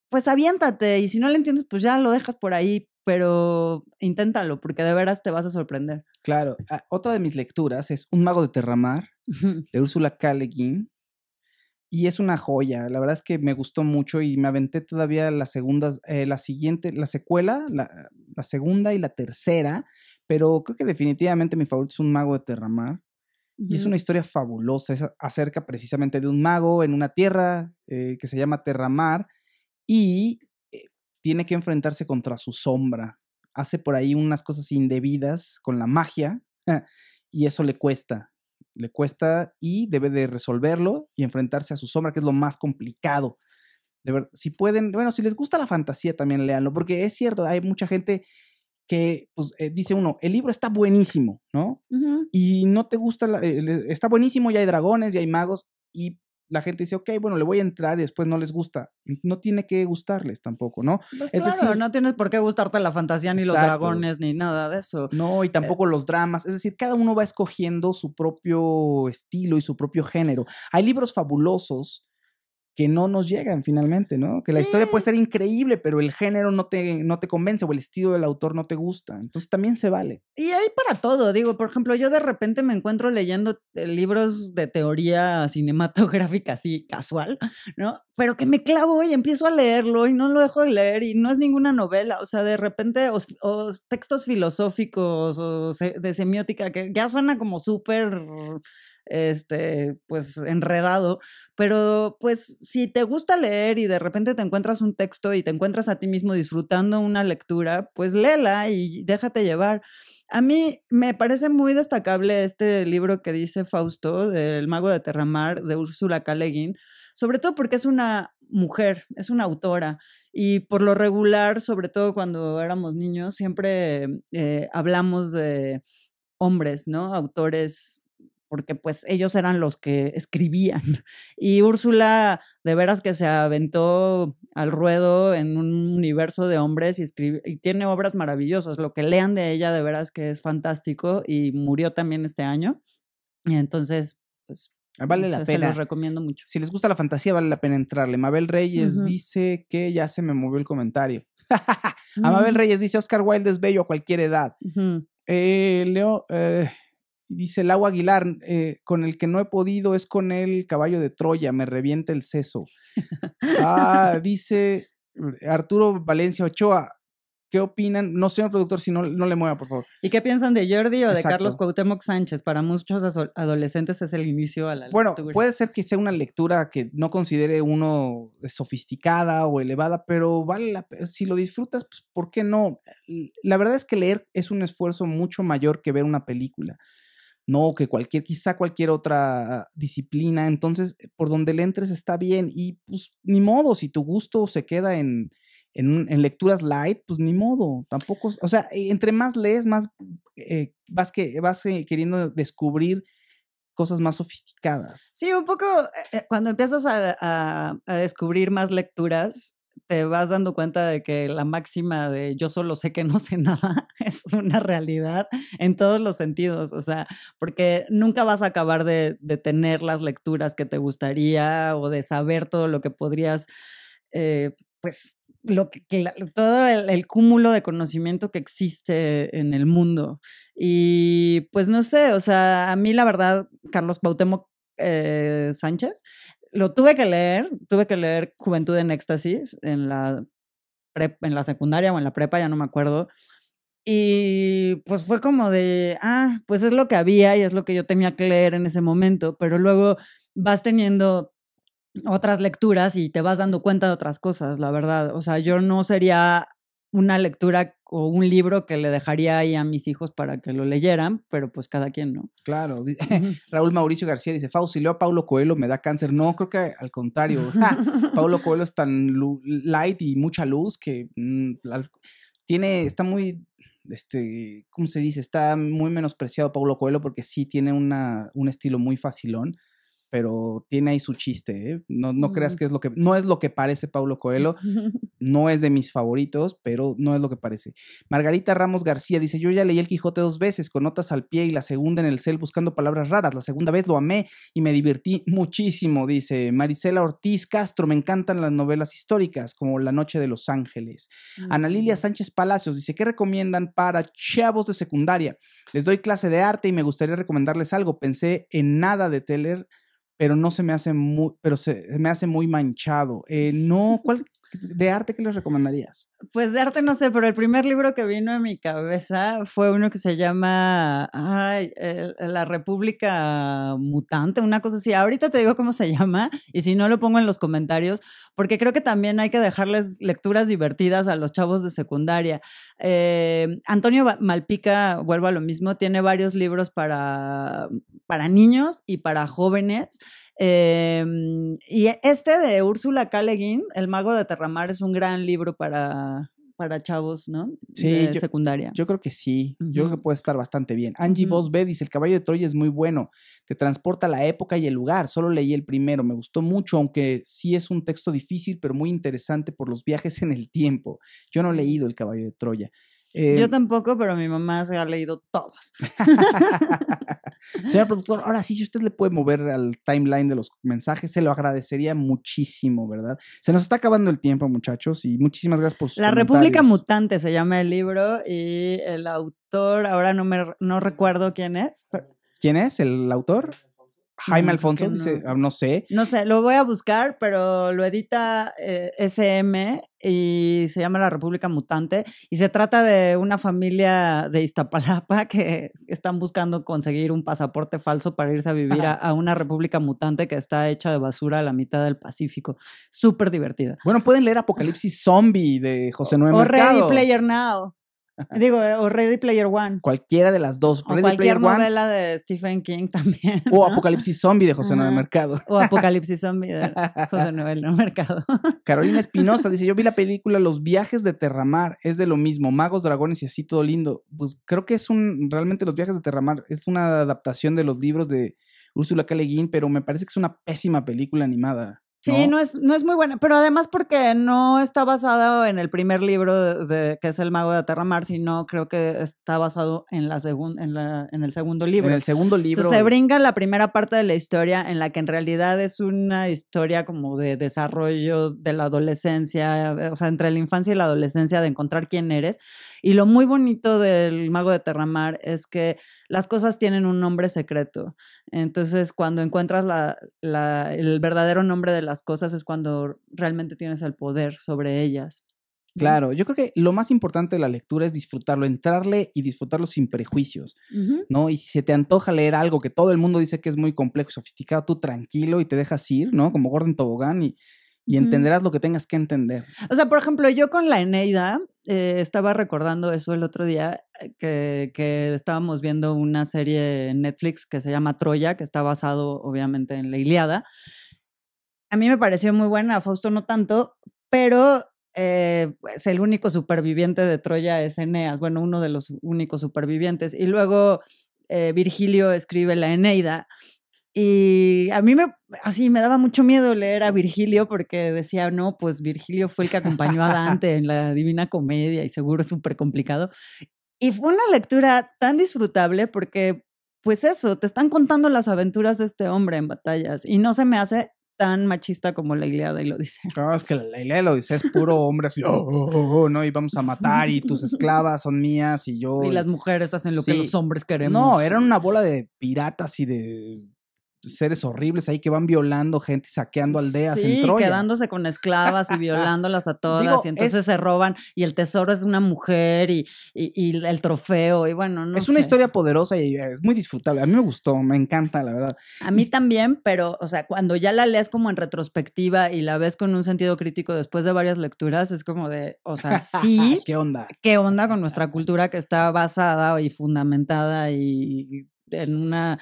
pues aviéntate. Y si no le entiendes, pues ya lo dejas por ahí, pero inténtalo, porque de veras te vas a sorprender. Claro. Otra de mis lecturas es Un mago de Terramar, de Úrsula K. Le Guin. Y es una joya. La verdad es que me gustó mucho y me aventé todavía las segundas, la siguiente, la secuela, la segunda y la tercera. Pero creo que definitivamente mi favorito es Un mago de Terramar. Y es una historia fabulosa. Es acerca precisamente de un mago en una tierra que se llama Terramar. Y tiene que enfrentarse contra su sombra. Hace por ahí unas cosas indebidas con la magia y eso le cuesta y debe de resolverlo y enfrentarse a su sombra, que es lo más complicado. De ver, si pueden, bueno, si les gusta la fantasía también léanlo, porque es cierto, hay mucha gente que pues, dice uno, el libro está buenísimo, ¿no? Y no te gusta, está buenísimo, ya hay dragones, ya hay magos, y la gente dice, ok, bueno, le voy a entrar y después no les gusta. No tiene que gustarles tampoco, ¿no? Pues es claro, decir, no tienes por qué gustarte la fantasía, ni los dragones, ni nada de eso. No, y tampoco los dramas. Es decir, cada uno va escogiendo su propio estilo y su propio género. Hay libros fabulosos que no nos llegan finalmente, ¿no? Que la historia puede ser increíble, pero el género no te convence o el estilo del autor no te gusta. Entonces también se vale. Y hay para todo, digo, por ejemplo, yo de repente me encuentro leyendo libros de teoría cinematográfica así casual, ¿no? Pero que me clavo y empiezo a leerlo y no lo dejo de leer y no es ninguna novela, o sea, de repente o textos filosóficos o de semiótica que ya suena como súper pues enredado, pero pues si te gusta leer y de repente te encuentras un texto y te encuentras a ti mismo disfrutando una lectura, pues léela y déjate llevar. A mí me parece muy destacable este libro que dice Fausto, del Mago de Terramar, de Úrsula K. Le Guin, sobre todo porque es una mujer, es una autora, y por lo regular, sobre todo cuando éramos niños, siempre hablamos de hombres, ¿no? Autores, porque pues ellos eran los que escribían. Y Úrsula de veras que se aventó al ruedo en un universo de hombres y tiene obras maravillosas. Lo que lean de ella de veras que es fantástico y murió también este año. Y entonces, pues vale la pena. Se los recomiendo mucho. Si les gusta la fantasía, vale la pena entrarle. Mabel Reyes dice que ya se me movió el comentario. A Mabel Reyes dice, Oscar Wilde es bello a cualquier edad. Leo... dice Lau Aguilar, con el que no he podido es con el caballo de Troya, me revienta el seso. Dice Arturo Valencia Ochoa, ¿qué opinan? No, señor productor, si no le mueva, por favor. ¿Y qué piensan de Jordi o de Carlos Cuauhtémoc Sánchez? Para muchos adolescentes es el inicio a la lectura. Bueno, puede ser que sea una lectura que no considere uno sofisticada o elevada, pero vale la pena. Si lo disfrutas, pues, ¿por qué no? La verdad es que leer es un esfuerzo mucho mayor que ver una película. No, que quizá cualquier otra disciplina. Entonces, por donde le entres está bien. Y pues ni modo, si tu gusto se queda en lecturas light, pues ni modo. Tampoco, o sea, entre más lees, más vas queriendo descubrir cosas más sofisticadas. Sí, un poco cuando empiezas a descubrir más lecturas, te vas dando cuenta de que la máxima de yo solo sé que no sé nada es una realidad en todos los sentidos, o sea, porque nunca vas a acabar de tener las lecturas que te gustaría o de saber todo lo que podrías, pues, todo el cúmulo de conocimiento que existe en el mundo. Y pues no sé, o sea, a mí la verdad, Carlos Cuauhtémoc Sánchez, lo tuve que leer Juventud en Éxtasis en la secundaria o en la prepa, ya no me acuerdo. Y pues fue como de, pues es lo que había y es lo que yo tenía que leer en ese momento, pero luego vas teniendo otras lecturas y te vas dando cuenta de otras cosas, la verdad. O sea, yo no sería una lectura o un libro que le dejaría ahí a mis hijos para que lo leyeran, pero pues cada quien, ¿no? Claro. Raúl Mauricio García dice, Fau, si leo a Paulo Coelho me da cáncer. No, creo que al contrario. Paulo Coelho es tan light y mucha luz que está muy ¿cómo se dice? Está muy menospreciado Paulo Coelho porque sí tiene un estilo muy facilón, pero tiene ahí su chiste, ¿eh? No creas que no es lo que parece Paulo Coelho, no es de mis favoritos, pero no es lo que parece. Margarita Ramos García dice, yo ya leí El Quijote 2 veces, con notas al pie y la segunda en el cel buscando palabras raras. La segunda vez lo amé y me divertí muchísimo, dice Marisela Ortiz Castro, me encantan las novelas históricas, como La Noche de los Ángeles. Ana Lilia Sánchez Palacios dice, ¿qué recomiendan para chavos de secundaria? Les doy clase de arte y me gustaría recomendarles algo. Pensé en Nada de Teller, pero no se me hace se me hace muy manchado. ¿Cuál de arte qué les recomendarías? Pues de arte no sé, pero el primer libro que vino a mi cabeza fue uno que se llama La República Mutante, una cosa así. Ahorita te digo cómo se llama y si no lo pongo en los comentarios, porque creo que también hay que dejarles lecturas divertidas a los chavos de secundaria. Antonio Malpica, vuelvo a lo mismo, tiene varios libros para niños y para jóvenes. Y este de Úrsula K. Le Guin, El Mago de Terramar, es un gran libro para chavos, ¿no? Sí, de secundaria. Yo creo que sí, yo creo que puede estar bastante bien. Angie Vos B dice, El Caballo de Troya es muy bueno, te transporta a la época y el lugar, solo leí el primero, me gustó mucho, aunque sí es un texto difícil, pero muy interesante por los viajes en el tiempo. Yo no he leído El Caballo de Troya. Yo tampoco, pero mi mamá se ha leído todos. Señor productor, ahora sí, si usted le puede mover al timeline de los mensajes, se lo agradecería muchísimo, ¿verdad? Se nos está acabando el tiempo, muchachos, y muchísimas gracias por sus comentarios. República Mutante se llama el libro y el autor, ahora no recuerdo quién es. ¿Quién es el autor? Jaime Alfonso, dice, no sé. No sé, lo voy a buscar, pero lo edita SM y se llama La República Mutante y se trata de una familia de Iztapalapa que están buscando conseguir un pasaporte falso para irse a vivir a una república mutante que está hecha de basura a la mitad del Pacífico. Súper divertida. Bueno, pueden leer Apocalipsis Zombie de José Noé Mercado. O Ready Player Now. Digo, o Ready Player One. Cualquiera de las dos. O cualquier novela de Stephen King también. O Apocalipsis Zombie de José Noé Mercado. O Apocalipsis Zombie de José Noé Mercado. Carolina Espinosa dice, yo vi la película Los Viajes de Terramar, es de lo mismo, magos, dragones y así todo lindo. Pues creo que realmente Los Viajes de Terramar es una adaptación de los libros de Úrsula K. Le Guin, pero me parece que es una pésima película animada. Sí, no es muy buena, pero además porque no está basado en el primer libro que es El Mago de Terramar, sino creo que está basado en el segundo libro. En el segundo libro. Entonces, se brinca la primera parte de la historia en la que en realidad es una historia como de desarrollo de la adolescencia, o sea, entre la infancia y la adolescencia, de encontrar quién eres. Y lo muy bonito del Mago de Terramar es que las cosas tienen un nombre secreto. Entonces, cuando encuentras el verdadero nombre de las cosas es cuando realmente tienes el poder sobre ellas. Claro, yo creo que lo más importante de la lectura es disfrutarlo, entrarle y disfrutarlo sin prejuicios, ¿no? Y si se te antoja leer algo que todo el mundo dice que es muy complejo y sofisticado, tú tranquilo y te dejas ir, ¿no? Como Gordon Tobogán y entenderás lo que tengas que entender. O sea, por ejemplo, yo con la Eneida estaba recordando eso el otro día, que estábamos viendo una serie en Netflix que se llama Troya, que está basado obviamente en la Ilíada. A mí me pareció muy buena, a Fausto no tanto, pero pues el único superviviente de Troya es Eneas, bueno, uno de los únicos supervivientes. Y luego Virgilio escribe la Eneida. Y a mí me daba mucho miedo leer a Virgilio porque decía, no, pues Virgilio fue el que acompañó a Dante en la Divina Comedia y seguro es súper complicado. Y fue una lectura tan disfrutable porque, pues eso, te están contando las aventuras de este hombre en batallas y no se me hace tan machista como la Ilíada y lo dice. Claro, es que la Ilíada lo dice, es puro hombre así, ¿no? Y vamos a matar y tus esclavas son mías y yo... Y las mujeres hacen lo que los hombres queremos. No, eran una bola de piratas y de seres horribles ahí que van violando gente, saqueando aldeas en Troya. Sí, quedándose con esclavas y violándolas a todas. Y entonces se roban y el tesoro es una mujer y el trofeo y bueno, no sé. Es una historia poderosa y es muy disfrutable. A mí me gustó, me encanta, la verdad. A mí también, pero, o sea, cuando ya la lees como en retrospectiva y la ves con un sentido crítico después de varias lecturas, es como de, o sea, sí. ¿Qué onda? ¿Qué onda con nuestra cultura que está basada y fundamentada y en una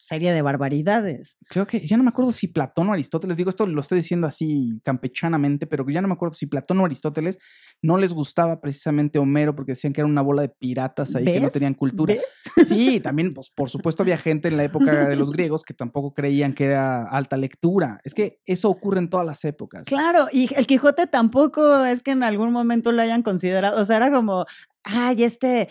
serie de barbaridades. Creo que ya no me acuerdo si Platón o Aristóteles, digo esto lo estoy diciendo así campechanamente, pero ya no me acuerdo si Platón o Aristóteles no les gustaba precisamente Homero porque decían que era una bola de piratas ahí que no tenían cultura. ¿Ves? Sí, también, pues, por supuesto había gente en la época de los griegos que tampoco creían que era alta lectura. Es que eso ocurre en todas las épocas. Claro, y el Quijote tampoco es que en algún momento lo hayan considerado, o sea, era como, ay, este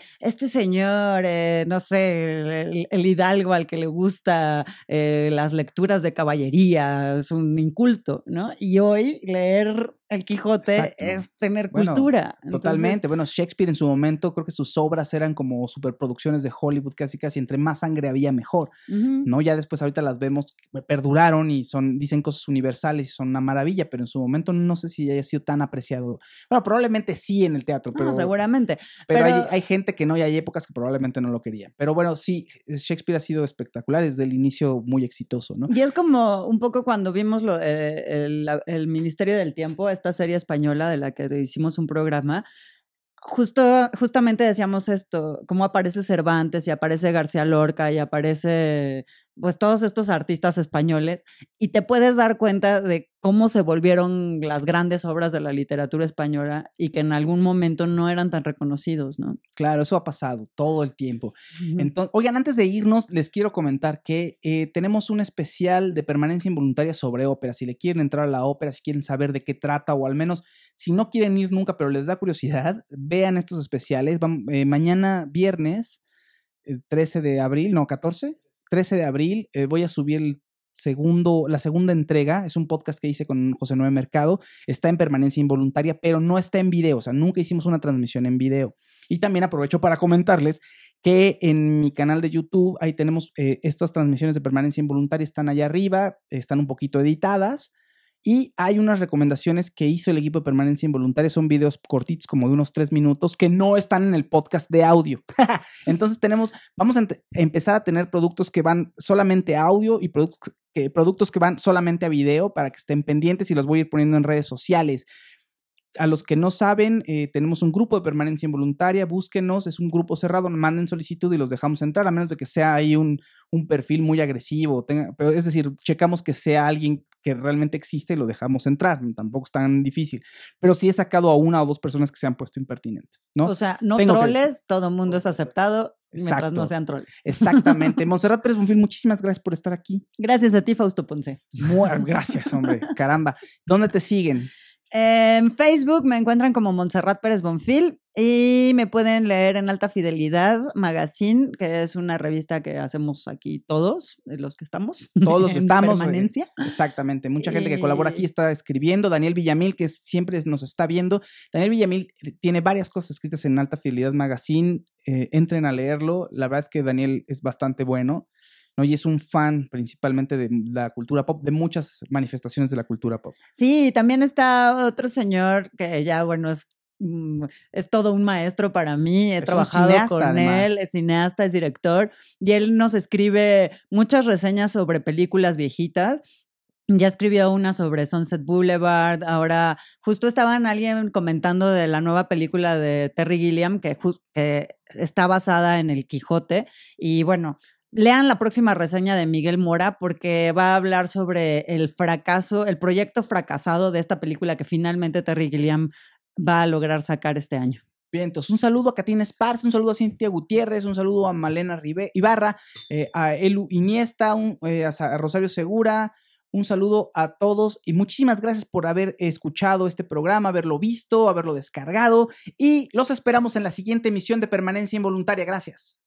señor, no sé, el hidalgo al que le gusta las lecturas de caballería, es un inculto, ¿no? Y hoy leer el Quijote Exacto. es tener cultura. Totalmente. Entonces, Bueno, Shakespeare en su momento, creo que sus obras eran como superproducciones de Hollywood, casi casi, entre más sangre había mejor, ¿no? Ya después ahorita las vemos, perduraron y dicen cosas universales y son una maravilla, pero en su momento no sé si haya sido tan apreciado. Bueno, probablemente sí en el teatro, pero... No, seguramente. Pero hay gente que no, y hay épocas que probablemente no lo querían. Pero bueno, sí, Shakespeare ha sido espectacular, desde el inicio muy exitoso, ¿no? Y es como un poco cuando vimos el Ministerio del Tiempo, esta serie española de la que hicimos un programa, justamente decíamos esto, cómo aparece Cervantes y aparece García Lorca y aparece pues todos estos artistas españoles y te puedes dar cuenta de cómo se volvieron las grandes obras de la literatura española y que en algún momento no eran tan reconocidos, ¿no? Claro, eso ha pasado todo el tiempo. Entonces, oigan, antes de irnos, les quiero comentar que tenemos un especial de permanencia involuntaria sobre ópera. Si le quieren entrar a la ópera, si quieren saber de qué trata, o al menos si no quieren ir nunca, pero les da curiosidad, vean estos especiales. Mañana viernes, 13 de abril, no, 14, 13 de abril, voy a subir la segunda entrega. Es un podcast que hice con José Noé Mercado. Está en permanencia involuntaria, pero no está en video. O sea, nunca hicimos una transmisión en video. Y también aprovecho para comentarles que en mi canal de YouTube, ahí tenemos estas transmisiones de permanencia involuntaria, están allá arriba, están un poquito editadas. Y hay unas recomendaciones que hizo el equipo de permanencia involuntaria. Son videos cortitos, como de unos 3 minutos, que no están en el podcast de audio. Entonces vamos a empezar a tener productos que van solamente a audio y productos que van solamente a video, para que estén pendientes, y los voy a ir poniendo en redes sociales. A los que no saben, tenemos un grupo de permanencia involuntaria, búsquenos, es un grupo cerrado, manden solicitud y los dejamos entrar, a menos de que sea ahí un perfil muy agresivo, pero es decir, checamos que sea alguien que realmente existe y lo dejamos entrar, tampoco es tan difícil, pero sí he sacado a 1 o 2 personas que se han puesto impertinentes, ¿no? O sea, no troles, todo mundo es aceptado, mientras no sean troles. Exactamente. Montserrat Pérez Bonfil, muchísimas gracias por estar aquí. Gracias a ti, Fausto Ponce. Gracias, hombre, caramba. ¿Dónde te siguen? En Facebook me encuentran como Montserrat Pérez Bonfil y me pueden leer en Alta Fidelidad Magazine, que es una revista que hacemos aquí todos los que estamos. Todos los que estamos. Permanencia. Exactamente. Mucha gente que colabora aquí está escribiendo. Daniel Villamil, que siempre nos está viendo. Daniel Villamil tiene varias cosas escritas en Alta Fidelidad Magazine. Entren a leerlo. La verdad es que Daniel es bastante bueno, ¿no? Y es un fan principalmente de la cultura pop, de muchas manifestaciones de la cultura pop. Sí, también está otro señor que ya, bueno, es todo un maestro para mí. He trabajado con él, es cineasta, es director, y él nos escribe muchas reseñas sobre películas viejitas. Ya escribió una sobre Sunset Boulevard. Ahora, justo estaban alguien comentando de la nueva película de Terry Gilliam que está basada en el Quijote. Y bueno, lean la próxima reseña de Miguel Mora, porque va a hablar sobre el fracaso, el proyecto fracasado de esta película que finalmente Terry Gilliam va a lograr sacar este año. Bien, entonces un saludo a Katina Esparza, un saludo a Cintia Gutiérrez, un saludo a Malena Ibarra, a Elu Iniesta, a Rosario Segura. Un saludo a todos y muchísimas gracias por haber escuchado este programa, haberlo visto, haberlo descargado, y los esperamos en la siguiente emisión de Permanencia Involuntaria. Gracias.